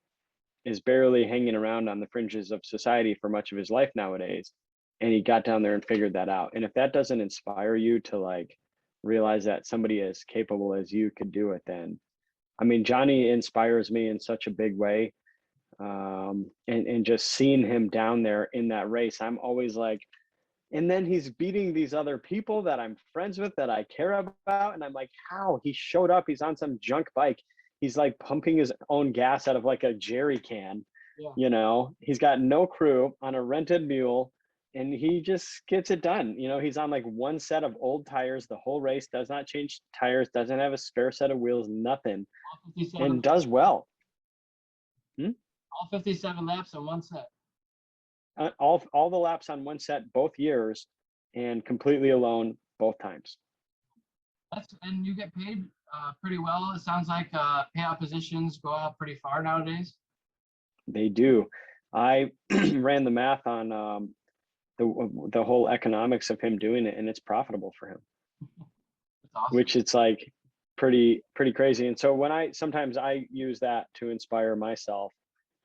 S1: is barely hanging around on the fringes of society for much of his life nowadays. And he got down there and figured that out. And if that doesn't inspire you to like realize that somebody as capable as you could do it, then I mean, Johnny inspires me in such a big way. And just seeing him down there in that race, I'm always like, and then he's beating these other people that I'm friends with, that I care about. And I'm like, how? He showed up, he's on some junk bike. He's like pumping his own gas out of like a jerry can.
S2: Yeah.
S1: You know, he's got no crew on a rented mule and he just gets it done. You know, he's on like one set of old tires the whole race, does not change tires, doesn't have a spare set of wheels, nothing,
S2: All 57
S1: and does well.
S2: All 57 laps on one set.
S1: All the laps on one set both years, and completely alone both times.
S2: And you get paid pretty well. It sounds like payout positions go out pretty far nowadays.
S1: They do. I ran the math on the whole economics of him doing it, and it's profitable for him.
S2: That's awesome.
S1: Which it's like pretty crazy. And so sometimes I use that to inspire myself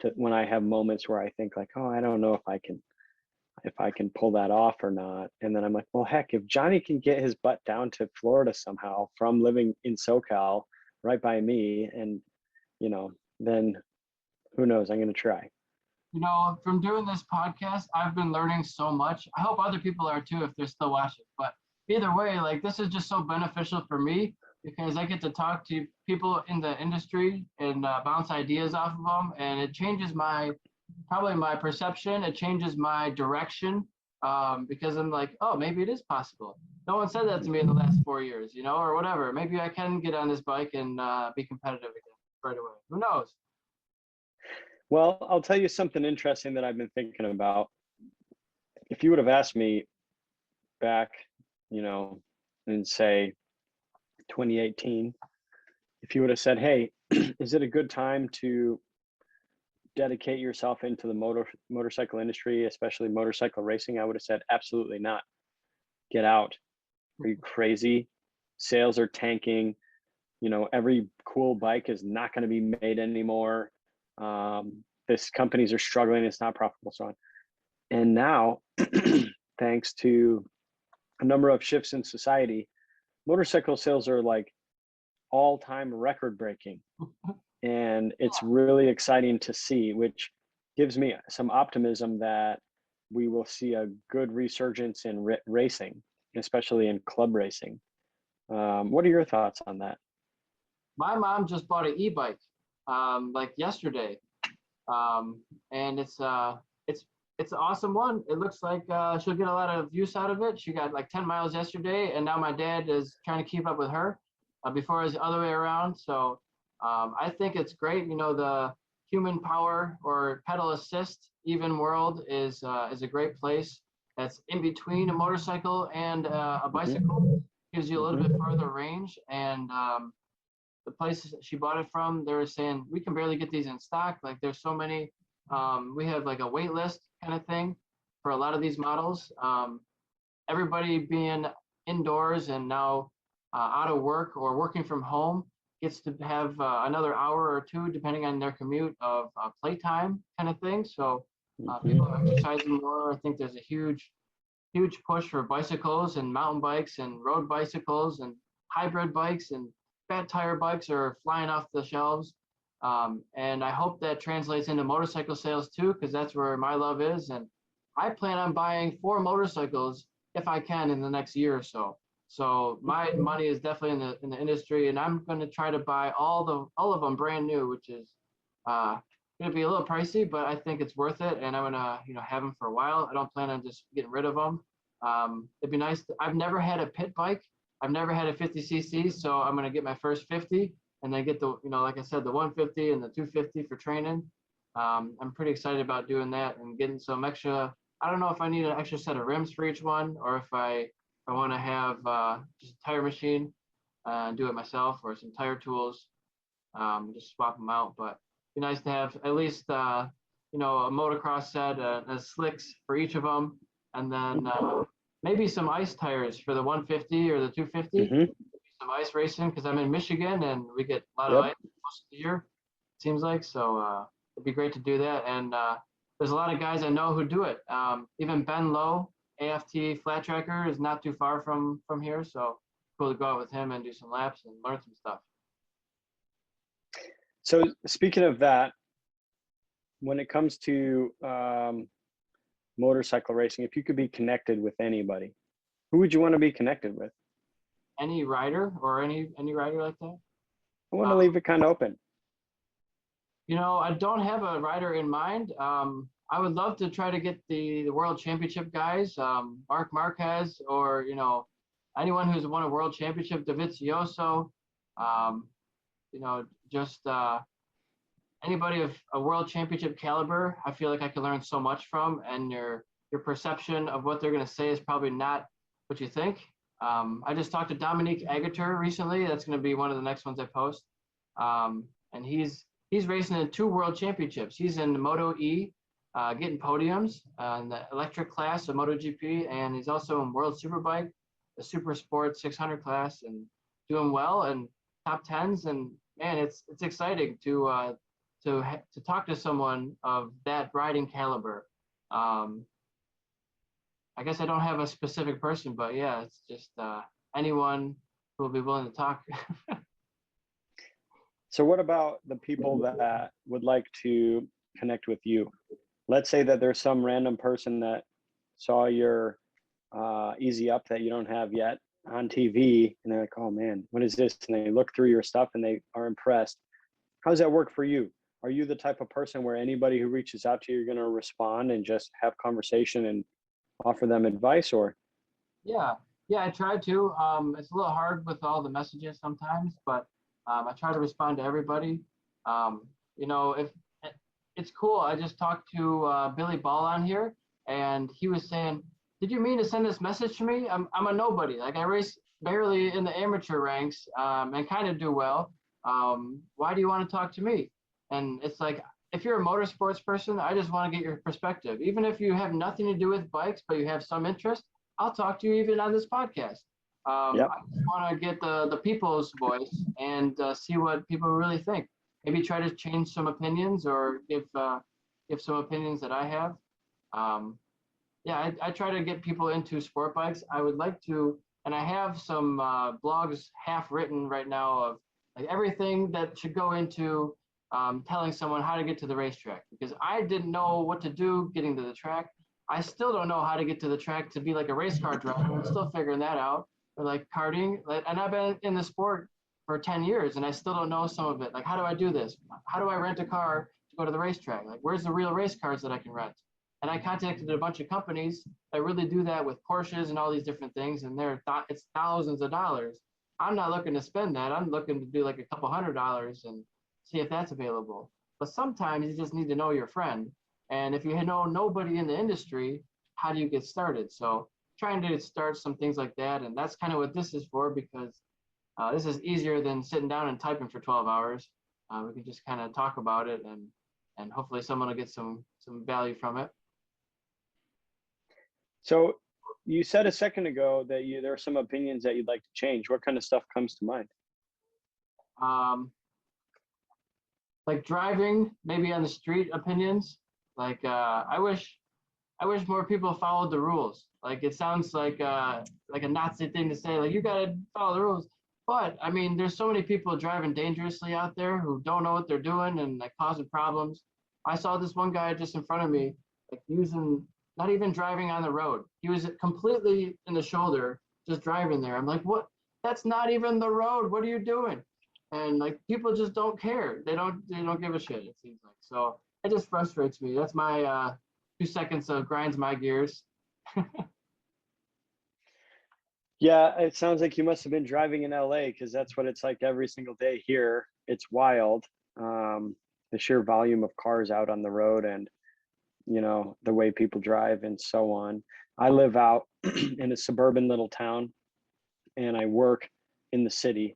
S1: to when I have moments where I think like, oh, I don't know if I can pull that off or not. And then I'm like, well, heck, if Johnny can get his butt down to Florida somehow from living in SoCal right by me, and you know, then who knows, I'm going to try.
S2: You know, from doing this podcast, I've been learning so much. I hope other people are too if they're still watching. But either way, like this is just so beneficial for me because I get to talk to people in the industry and bounce ideas off of them, and it changes probably my perception. It changes my direction because I'm like, oh, maybe it is possible. No one said that to me in the last 4 years, you know, or whatever. Maybe I can get on this bike and be competitive again right away. Who knows?
S1: Well, I'll tell you something interesting that I've been thinking about. If you would have asked me back, you know, in say 2018, if you would have said, hey, is it a good time to dedicate yourself into the motorcycle industry, especially motorcycle racing, I would have said, absolutely not. Get out. Are you crazy? Sales are tanking. You know, every cool bike is not going to be made anymore. This companies are struggling. It's not profitable, so on. And now, thanks to a number of shifts in society, motorcycle sales are like all-time record breaking. And it's really exciting to see, which gives me some optimism that we will see a good resurgence in racing, especially in club racing. What are your thoughts on that?
S2: My mom just bought an e-bike like yesterday, and it's an awesome one. It looks like she'll get a lot of use out of it. She got like 10 miles yesterday, and now my dad is trying to keep up with her. Before it was the other way around. So I think it's great. You know, the human power or pedal assist even world is a great place. That's in between a motorcycle and a bicycle. Gives you a little bit further range. And the place she bought it from, they were saying we can barely get these in stock. Like there's so many. We have like a wait list kind of thing for a lot of these models. Everybody being indoors and now out of work or working from home gets to have another hour or two, depending on their commute, of playtime kind of thing. So people are exercising more. I think there's a huge push for bicycles and mountain bikes and road bicycles and hybrid bikes, and fat tire bikes are flying off the shelves. And I hope that translates into motorcycle sales too, because that's where my love is. And I plan on buying 4 motorcycles if I can in the next year or so. So my money is definitely in the industry, and I'm going to try to buy all of them brand new, which is going to be a little pricey, but I think it's worth it, and I'm going to have them for a while. I don't plan on just getting rid of them. It'd be nice. I've never had a pit bike. I've never had a 50cc, so I'm going to get my first 50, and then get the like I said, the 150 and the 250 for training. I'm pretty excited about doing that and getting some extra. I don't know if I need an extra set of rims for each one, or if I want to have just a tire machine. do it myself, or some tire tools, just swap them out. But it'd be nice to have at least a motocross set, slicks for each of them, and then maybe some ice tires for the 150 or the 250.
S1: Mm-hmm.
S2: Some ice racing, because I'm in Michigan and we get a lot of
S1: Yep.
S2: ice most of the year, it seems like. So it'd be great to do that. And there's a lot of guys I know who do it. Even Ben Lowe, AFT flat tracker, is not too far from here. So cool to go out with him and do some laps and learn some stuff.
S1: So speaking of that, when it comes to motorcycle racing, if you could be connected with anybody, who would you want to be connected with?
S2: Any rider or any rider like that?
S1: I want to leave it kind of open.
S2: I don't have a rider in mind. I would love to try to get the world championship guys, Mark Marquez, or anyone who's won a world championship, Dovizioso, just anybody of a world championship caliber. I feel like I can learn so much from, and your perception of what they're going to say is probably not what you think. I just talked to Dominique Agater recently. That's going to be one of the next ones I post. And he's racing in 2 world championships. He's in the Moto E, getting podiums in the electric class of MotoGP, and he's also in World Superbike, the Super Sport 600 class, and doing well and top tens. And man, it's exciting to talk to someone of that riding caliber. I guess I don't have a specific person, but yeah, it's just anyone who will be willing to talk.
S1: So what about the people that would like to connect with you? Let's say that there's some random person that saw your Easy Up that you don't have yet on TV, and they're like, oh man, what is this? And they look through your stuff and they are impressed. How does that work for you? Are you the type of person where anybody who reaches out to you, you're going to respond and just have conversation and offer them advice? Or
S2: Yeah, I try to. It's a little hard with all the messages sometimes, but I try to respond to everybody. If it's cool, I just talked to Billy Ball on here, and he was saying, "Did you mean to send this message to me? I'm a nobody. Like, I race barely in the amateur ranks, and kind of do well. Why do you want to talk to me?" And it's like, if you're a motorsports person, I just want to get your perspective. Even if you have nothing to do with bikes, but you have some interest, I'll talk to you even on this podcast.
S1: Yep.
S2: I just want to get the people's voice and see what people really think. Maybe try to change some opinions, or give some opinions that I have. I try to get people into sport bikes. I would like to, and I have some blogs half written right now of like everything that should go into telling someone how to get to the racetrack, because I didn't know what to do getting to the track. I still don't know how to get to the track to be like a race car driver. I'm still figuring that out. Or like karting, and I've been in the sport for 10 years and I still don't know some of it. Like, how do I do this? How do I rent a car to go to the racetrack? Like, where's the real race cars that I can rent? And I contacted a bunch of companies that really do that with Porsches and all these different things, and it's thousands of dollars. I'm not looking to spend that. I'm looking to do like a couple $100 and see if that's available. But sometimes you just need to know your friend. And if you know nobody in the industry, how do you get started? So trying to start some things like that. And that's kind of what this is for, because this is easier than sitting down and typing for 12 hours. We can just kind of talk about it, and hopefully someone will get some value from it.
S1: So you said a second ago that there are some opinions that you'd like to change. What kind of stuff comes to mind?
S2: Like driving, maybe on the street opinions. Like I wish more people followed the rules. Like, it sounds like a Nazi thing to say, like, you gotta follow the rules. But I mean, there's so many people driving dangerously out there who don't know what they're doing and like causing problems. I saw this one guy just in front of me, like not even driving on the road. He was completely in the shoulder, just driving there. I'm like, what? That's not even the road. What are you doing? And like, people just don't care. They don't give a shit, it seems like. So it just frustrates me. That's my 2 seconds of grinds my gears.
S1: Yeah, it sounds like you must have been driving in LA, because that's what it's like every single day here. It's wild. The sheer volume of cars out on the road, and the way people drive and so on. I live out in a suburban little town, and I work in the city,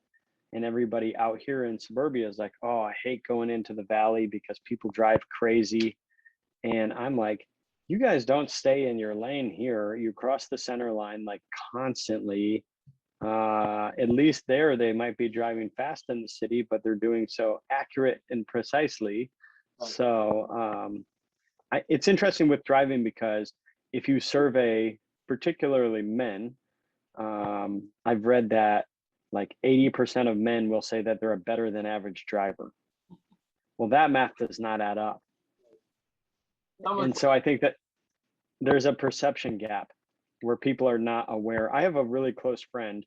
S1: and everybody out here in suburbia is like, oh, I hate going into the valley because people drive crazy. And I'm like, you guys don't stay in your lane here. You cross the center line like constantly. At least there, they might be driving fast in the city, but they're doing so accurate and precisely.
S2: Right.
S1: So it's interesting with driving because if you survey particularly men, I've read that like 80% of men will say that they're a better than average driver. Well, that math does not add up. And so I think that there's a perception gap where people are not aware. I have a really close friend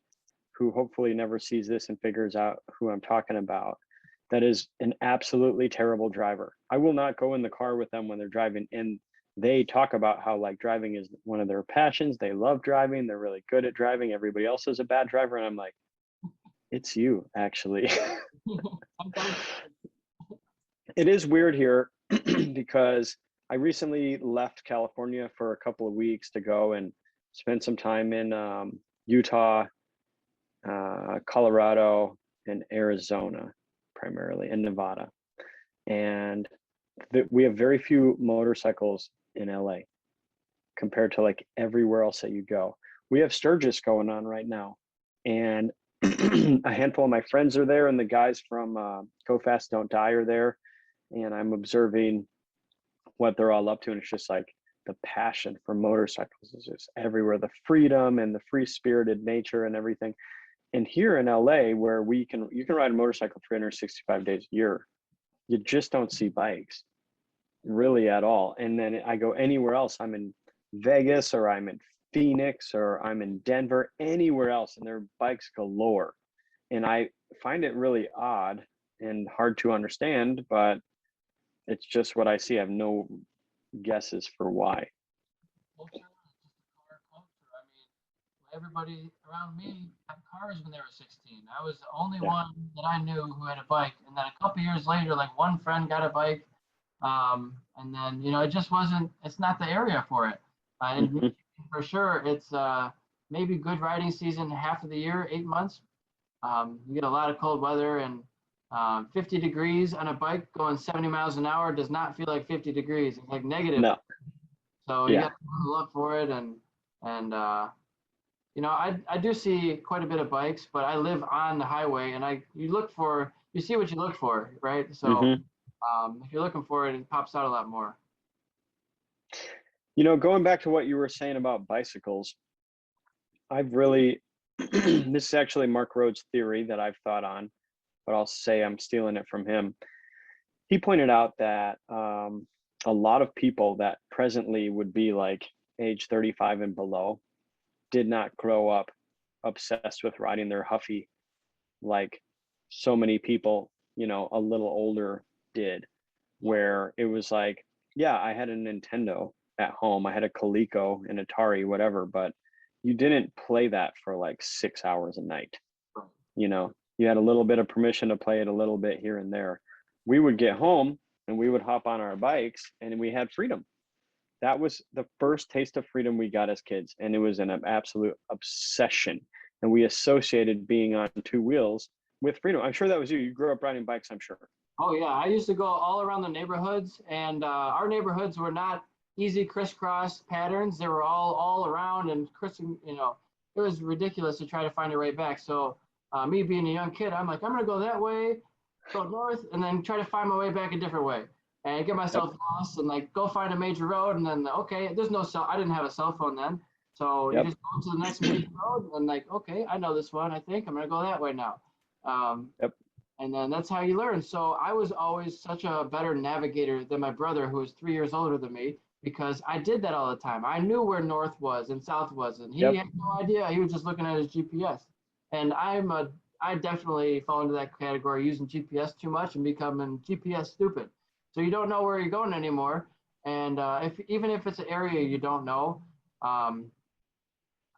S1: who hopefully never sees this and figures out who I'm talking about, that is an absolutely terrible driver. I will not go in the car with them when they're driving, and they talk about how like driving is one of their passions. They love driving. They're really good at driving. Everybody else is a bad driver. And I'm like, it's you, actually. It is weird here because I recently left California for a couple of weeks to go and spend some time in Utah, Colorado, and Arizona, primarily, and Nevada. And we have very few motorcycles in LA compared to like everywhere else that you go. We have Sturgis going on right now, and a handful of my friends are there, and the guys from Go Fast Don't Die are there, and I'm observing what they're all up to, and it's just like the passion for motorcycles is just everywhere, the freedom and the free-spirited nature and everything. And here in LA, where you can ride a motorcycle 365 days a year, you just don't see bikes really at all. And then I go anywhere else, I'm in Vegas or I'm in Phoenix or I'm in Denver, anywhere else, and there are bikes galore. And I find it really odd and hard to understand, but it's just what I see. I have no guesses for why.
S2: Culture, just a car culture. I mean, everybody around me had cars when they were 16. I was the only one that I knew who had a bike. And then a couple years later, like one friend got a bike. And then, it just it's not the area for it. And for sure, it's maybe good riding season half of the year, 8 months. You get a lot of cold weather, and 50 degrees on a bike going 70 miles an hour does not feel like 50 degrees. It's like negative.
S1: No.
S2: So you got to look for it. And I do see quite a bit of bikes, but I live on the highway, and you see what you look for, right? So if you're looking for it, it pops out a lot more.
S1: Going back to what you were saying about bicycles, I've really, this is actually Mark Rhodes' theory that I've thought on, but I'll say I'm stealing it from him. He pointed out that a lot of people that presently would be like age 35 and below did not grow up obsessed with riding their Huffy like so many people, a little older did, where it was like, yeah, I had a Nintendo at home, I had a Coleco, an Atari, whatever, but you didn't play that for like 6 hours a night. You had a little bit of permission to play it a little bit here and there. We would get home and we would hop on our bikes and we had freedom. That was the first taste of freedom we got as kids, and it was an absolute obsession. And we associated being on two wheels with freedom. I'm sure that was you. You grew up riding bikes, I'm sure.
S2: Oh yeah, I used to go all around the neighborhoods, and our neighborhoods were not easy crisscross patterns. They were all around, and it was ridiculous to try to find a way back. So me being a young kid, I'm like, I'm gonna go that way, go north, and then try to find my way back a different way, and get myself lost, and like go find a major road, and then there's no I didn't have a cell phone then, so you just go to the next major road, and like, okay, I know this one. I think I'm gonna go that way now. And then that's how you learn. So I was always such a better navigator than my brother, who was 3 years older than me, because I did that all the time. I knew where north was and south was, and he had no idea. He was just looking at his GPS. And I definitely fall into that category, using GPS too much and becoming GPS stupid. So you don't know where you're going anymore. And even if it's an area you don't know, I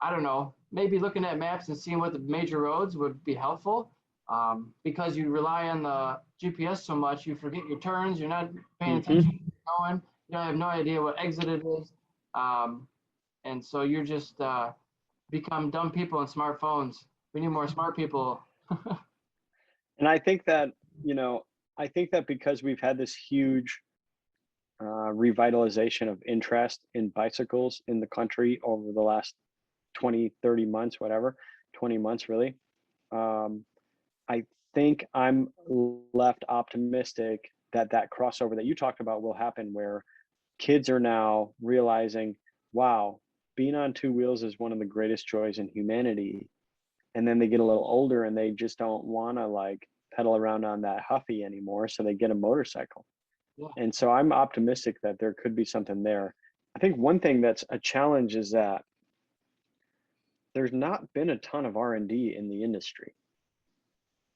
S2: don't know, maybe looking at maps and seeing what the major roads would be helpful. Because you rely on the GPS so much, you forget your turns, you're not paying attention to where you're going, you have no idea what exit it is. And so you're just become dumb people on smartphones We need more smart people.
S1: And I think that, I think that because we've had this huge revitalization of interest in bicycles in the country over the last 20, 30 months, whatever, 20 months really. I think I'm left optimistic that that crossover that you talked about will happen, where kids are now realizing, wow, being on two wheels is one of the greatest joys in humanity. And then they get a little older and they just don't want to like pedal around on that Huffy anymore. So they get a motorcycle.
S2: Yeah.
S1: And so I'm optimistic that there could be something there. I think one thing that's a challenge is that there's not been a ton of R&D in the industry.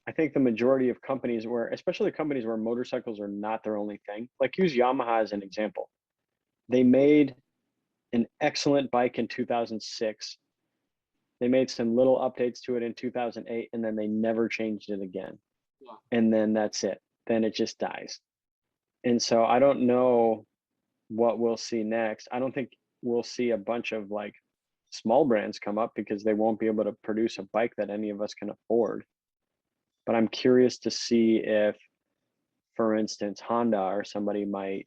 S1: I think the majority of companies where, especially the companies where motorcycles are not their only thing, like use Yamaha as an example. They made an excellent bike in 2006. They made some little updates to it in 2008, and then they never changed it again.
S2: Yeah.
S1: And then that's it. Then it just dies. And so I don't know what we'll see next. I don't think we'll see a bunch of like small brands come up because they won't be able to produce a bike that any of us can afford. But I'm curious to see if, for instance, Honda or somebody might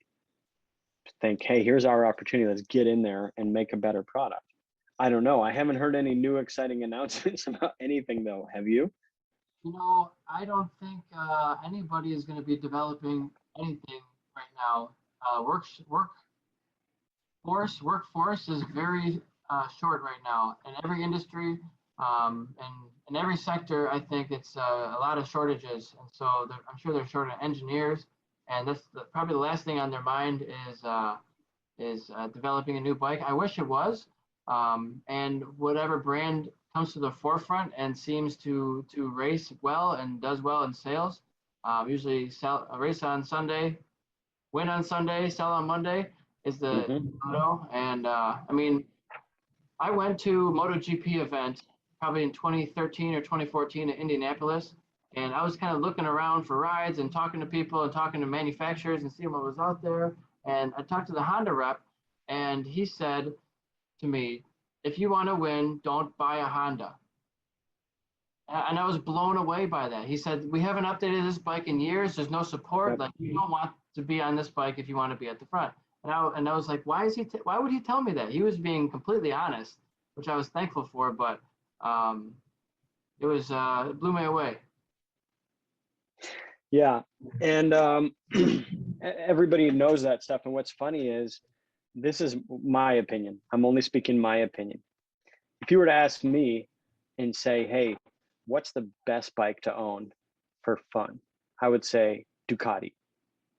S1: think, hey, here's our opportunity. Let's get in there and make a better product. I don't know. I haven't heard any new exciting announcements about anything though. Have you?
S2: I don't think anybody is going to be developing anything right now. Workforce is very short right now in every industry, and in every sector. I think it's a lot of shortages, and so I'm sure they're short of engineers, and that's probably the last thing on their mind is developing a new bike. I wish it was, and whatever brand comes to the forefront and seems to race well and does well in sales, usually sell a race on Sunday, win on Sunday, sell on Monday is the motto. And I mean, I went to MotoGP event probably in 2013 or 2014 in Indianapolis, and I was kind of looking around for rides and talking to people and talking to manufacturers and seeing what was out there. And I talked to the Honda rep, and he said to me, if you want to win, don't buy a Honda. And I was blown away by that. He said, we haven't updated this bike in years. There's no support.
S1: Yep.
S2: Like, you don't want to be on this bike if you want to be at the front. And I was like, why would he tell me that? He was being completely honest, which I was thankful for, but it blew me away.
S1: Yeah. And everybody knows that stuff. And what's funny is, this is my opinion. I'm only speaking my opinion. If you were to ask me and say, hey, what's the best bike to own for fun? I would say Ducati.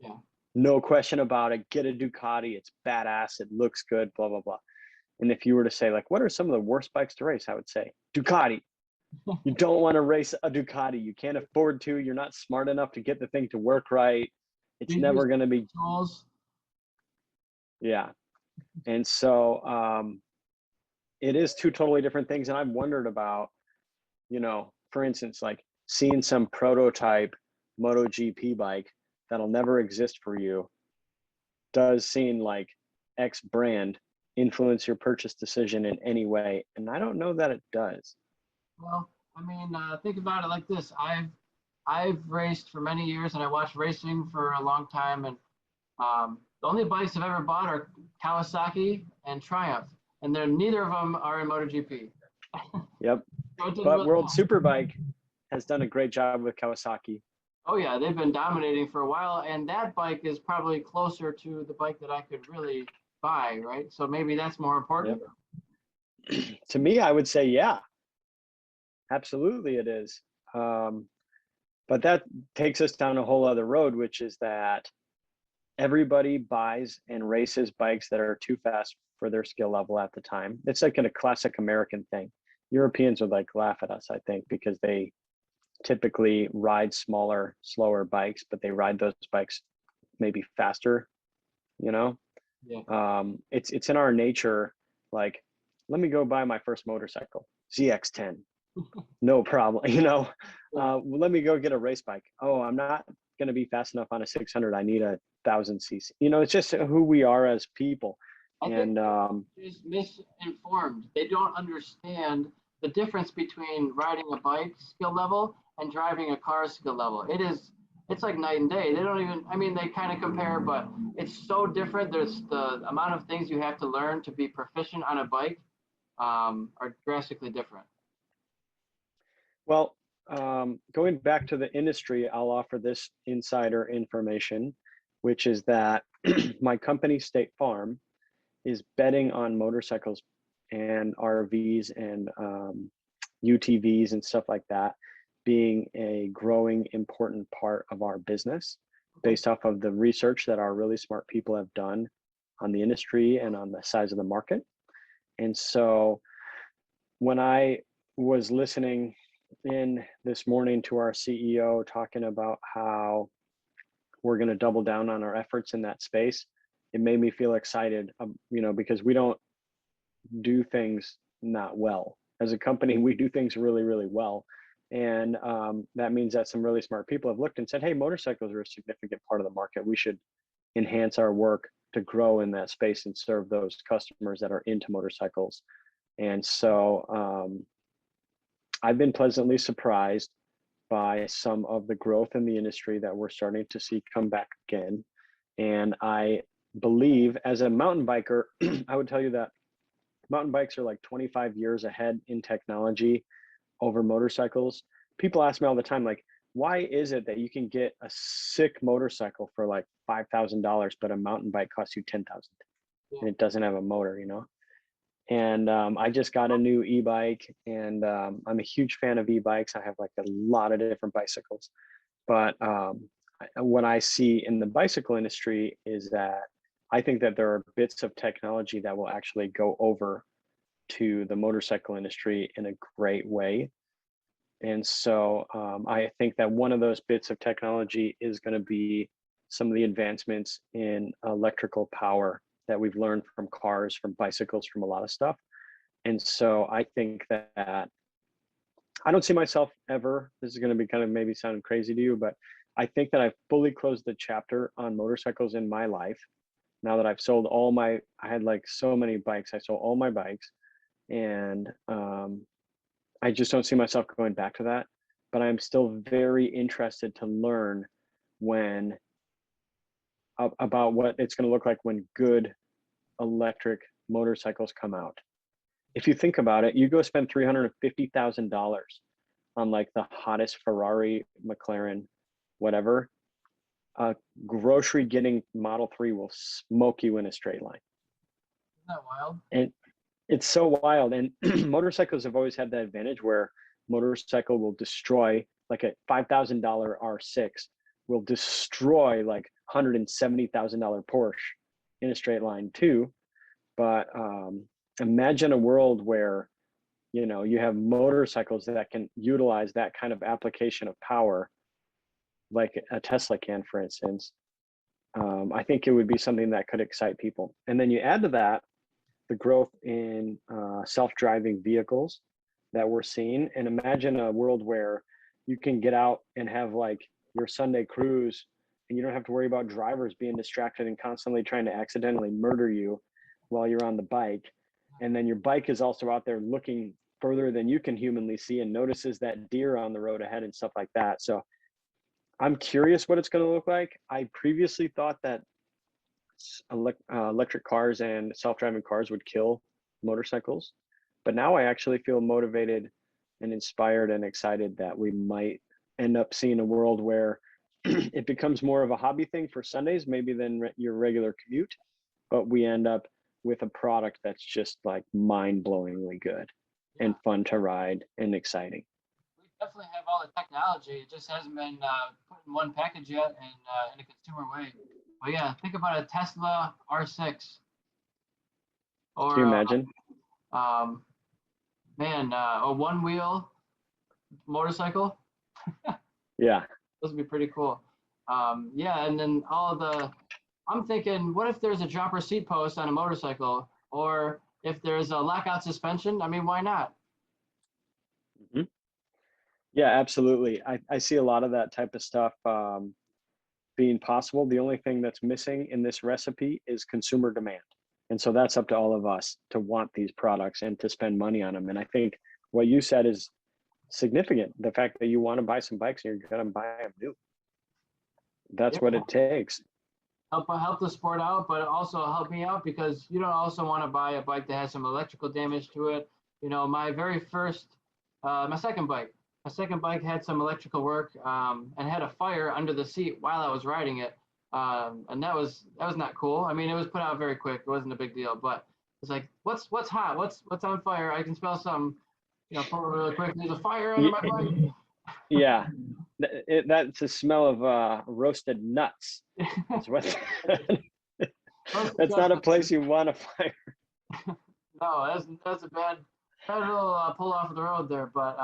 S2: Yeah.
S1: No question about it. Get a Ducati. It's badass. It looks good, blah, blah, blah. And if you were to say, like, what are some of the worst bikes to race? I would say Ducati. You don't want to race a Ducati. You can't afford to. You're not smart enough to get the thing to work right. It's never going to be. Yeah. And so it is two totally different things. And I've wondered about, for instance, like seeing some prototype MotoGP bike that'll never exist for you. Does seeing like X brand influence your purchase decision in any way? And I don't know that it does.
S2: Well, I mean, think about it like this. I've raced for many years, and I watched racing for a long time. And the only bikes I've ever bought are Kawasaki and Triumph, and neither of them are in MotoGP.
S1: Yep.
S2: So
S1: but World Superbike has done a great job with Kawasaki.
S2: Oh yeah, they've been dominating for a while, and that bike is probably closer to the bike that I could really buy, right? So maybe that's more important.
S1: Yep. To me, I would say, yeah, absolutely it is. But that takes us down a whole other road, which is that everybody buys and races bikes that are too fast for their skill level at the time. It's like a classic American thing. Europeans would like laugh at us, I think, because they typically ride smaller, slower bikes, but they ride those bikes maybe faster,
S2: Yeah.
S1: It's in our nature. Like, let me go buy my first motorcycle, ZX10. No problem. Let me go get a race bike. Oh, I'm not going to be fast enough on a 600. I need a 1000 cc. It's just who we are as people.
S2: I think they're just misinformed. They don't understand the difference between riding a bike skill level and driving a car skill level. It's like night and day. They don't even, I mean, they kind of compare, but it's so different. There's the amount of things you have to learn to be proficient on a bike are drastically different.
S1: Well, going back to the industry, I'll offer this insider information, which is that my company, State Farm, is betting on motorcycles and RVs and UTVs and stuff like that being a growing important part of our business based off of the research that our really smart people have done on the industry and on the size of the market. And so when I was listening in this morning to our CEO talking about how we're going to double down on our efforts in that space, it made me feel excited, because we don't do things not well. As a company, we do things really, really well. And that means that some really smart people have looked and said, hey, motorcycles are a significant part of the market. We should enhance our work to grow in that space and serve those customers that are into motorcycles. And so I've been pleasantly surprised by some of the growth in the industry that we're starting to see come back again. And I believe as a mountain biker, I would tell you that mountain bikes are like 25 years ahead in technology over motorcycles. People ask me all the time, like, why is it that you can get a sick motorcycle for like $5,000, but a mountain bike costs you $10,000 and it doesn't have a motor, And I just got a new e-bike, and I'm a huge fan of e-bikes. I have like a lot of different bicycles, but what I see in the bicycle industry is that I think that there are bits of technology that will actually go over to the motorcycle industry in a great way. And so I think that one of those bits of technology is going to be some of the advancements in electrical power that we've learned from cars, from bicycles, from a lot of stuff. And so I think that I don't see myself ever, this is going to be kind of maybe sounding crazy to you, but I think that I've fully closed the chapter on motorcycles in my life. Now that I've sold I had like so many bikes, I sold all my bikes, and I just don't see myself going back to that. But I'm still very interested to learn about what it's going to look like when good electric motorcycles come out. If you think about it, you go spend $350,000 on like the hottest Ferrari, McLaren, whatever. Grocery getting Model 3 will smoke you in a straight line.
S2: Isn't that wild?
S1: And it's so wild. And motorcycles have always had that advantage where motorcycle will destroy, like a $5,000 R6 will destroy like $170,000 Porsche in a straight line too. But imagine a world where, you have motorcycles that can utilize that kind of application of power, like a Tesla can, for instance. I think it would be something that could excite people. And then you add to that the growth in self-driving vehicles that we're seeing, and imagine a world where you can get out and have like your Sunday cruise, and you don't have to worry about drivers being distracted and constantly trying to accidentally murder you while you're on the bike. And then your bike is also out there looking further than you can humanly see and notices that deer on the road ahead and stuff like that. So I'm curious what it's going to look like. I previously thought that electric cars and self-driving cars would kill motorcycles, but now I actually feel motivated and inspired and excited that we might end up seeing a world where it becomes more of a hobby thing for Sundays, maybe than your regular commute, but we end up with a product that's just like mind-blowingly good and fun to ride and exciting.
S2: We definitely have all the technology. It just hasn't been put in one package yet and in a consumer way. But yeah, think about a Tesla R6. Or,
S1: Can you imagine?
S2: A one-wheel motorcycle.
S1: Yeah.
S2: Those would be pretty cool. And then I'm thinking, what if there's a dropper seat post on a motorcycle, or if there's a lockout suspension? I mean, why not?
S1: Mm-hmm. Yeah, absolutely. I see a lot of that type of stuff being possible. The only thing that's missing in this recipe is consumer demand. And so that's up to all of us to want these products and to spend money on them. And I think what you said is significant. The fact that you want to buy some bikes and you're going to buy them new. That's what it takes.
S2: Help the sport out, but also help me out, because you don't also want to buy a bike that has some electrical damage to it. You know, my very first, my second bike had some electrical work, and had a fire under the seat while I was riding it. And that was not cool. I mean, it was put out very quick. It wasn't a big deal, but it's like, what's hot? What's on fire? I can smell some, you know, pull it really quick. There's a fire under my bike.
S1: Yeah. That's the smell of roasted nuts. That's what. That's not a place you want to fire.
S2: No, that's a bad little pull off of the road there. But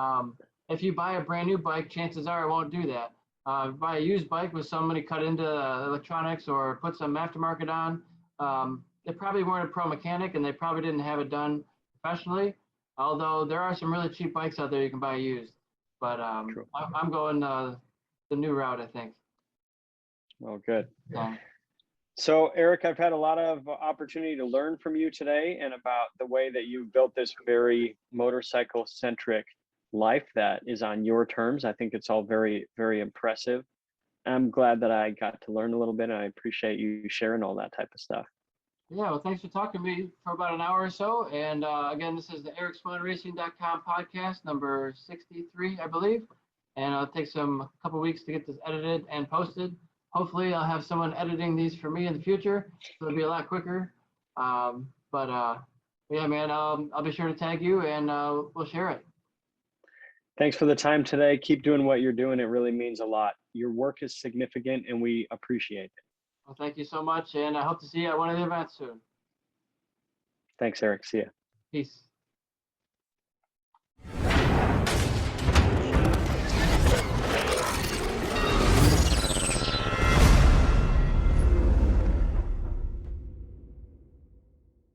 S2: if you buy a brand new bike, chances are it won't do that. Buy a used bike with somebody cut into electronics or put some aftermarket on. They probably weren't a pro mechanic, and they probably didn't have it done professionally. Although there are some really cheap bikes out there you can buy used. But I'm going the new route, I think.
S1: Well, good.
S2: Yeah.
S1: So, Eric, I've had a lot of opportunity to learn from you today and about the way that you've built this very motorcycle-centric life that is on your terms. I think it's all very, very impressive. I'm glad that I got to learn a little bit, and I appreciate you sharing all that type of stuff.
S2: Yeah, well, thanks for talking to me for about an hour or so. And again, this is the EricSwahnRacing.com podcast, number 63, I believe. And it'll take a couple weeks to get this edited and posted. Hopefully, I'll have someone editing these for me in the future, so it'll be a lot quicker. But yeah, man, I'll be sure to tag you, and we'll share it.
S1: Thanks for the time today. Keep doing what you're doing. It really means a lot. Your work is significant, and we appreciate it.
S2: Well, thank you so much, and I hope to see you at one of the events soon.
S1: Thanks, Eric. See ya.
S2: Peace.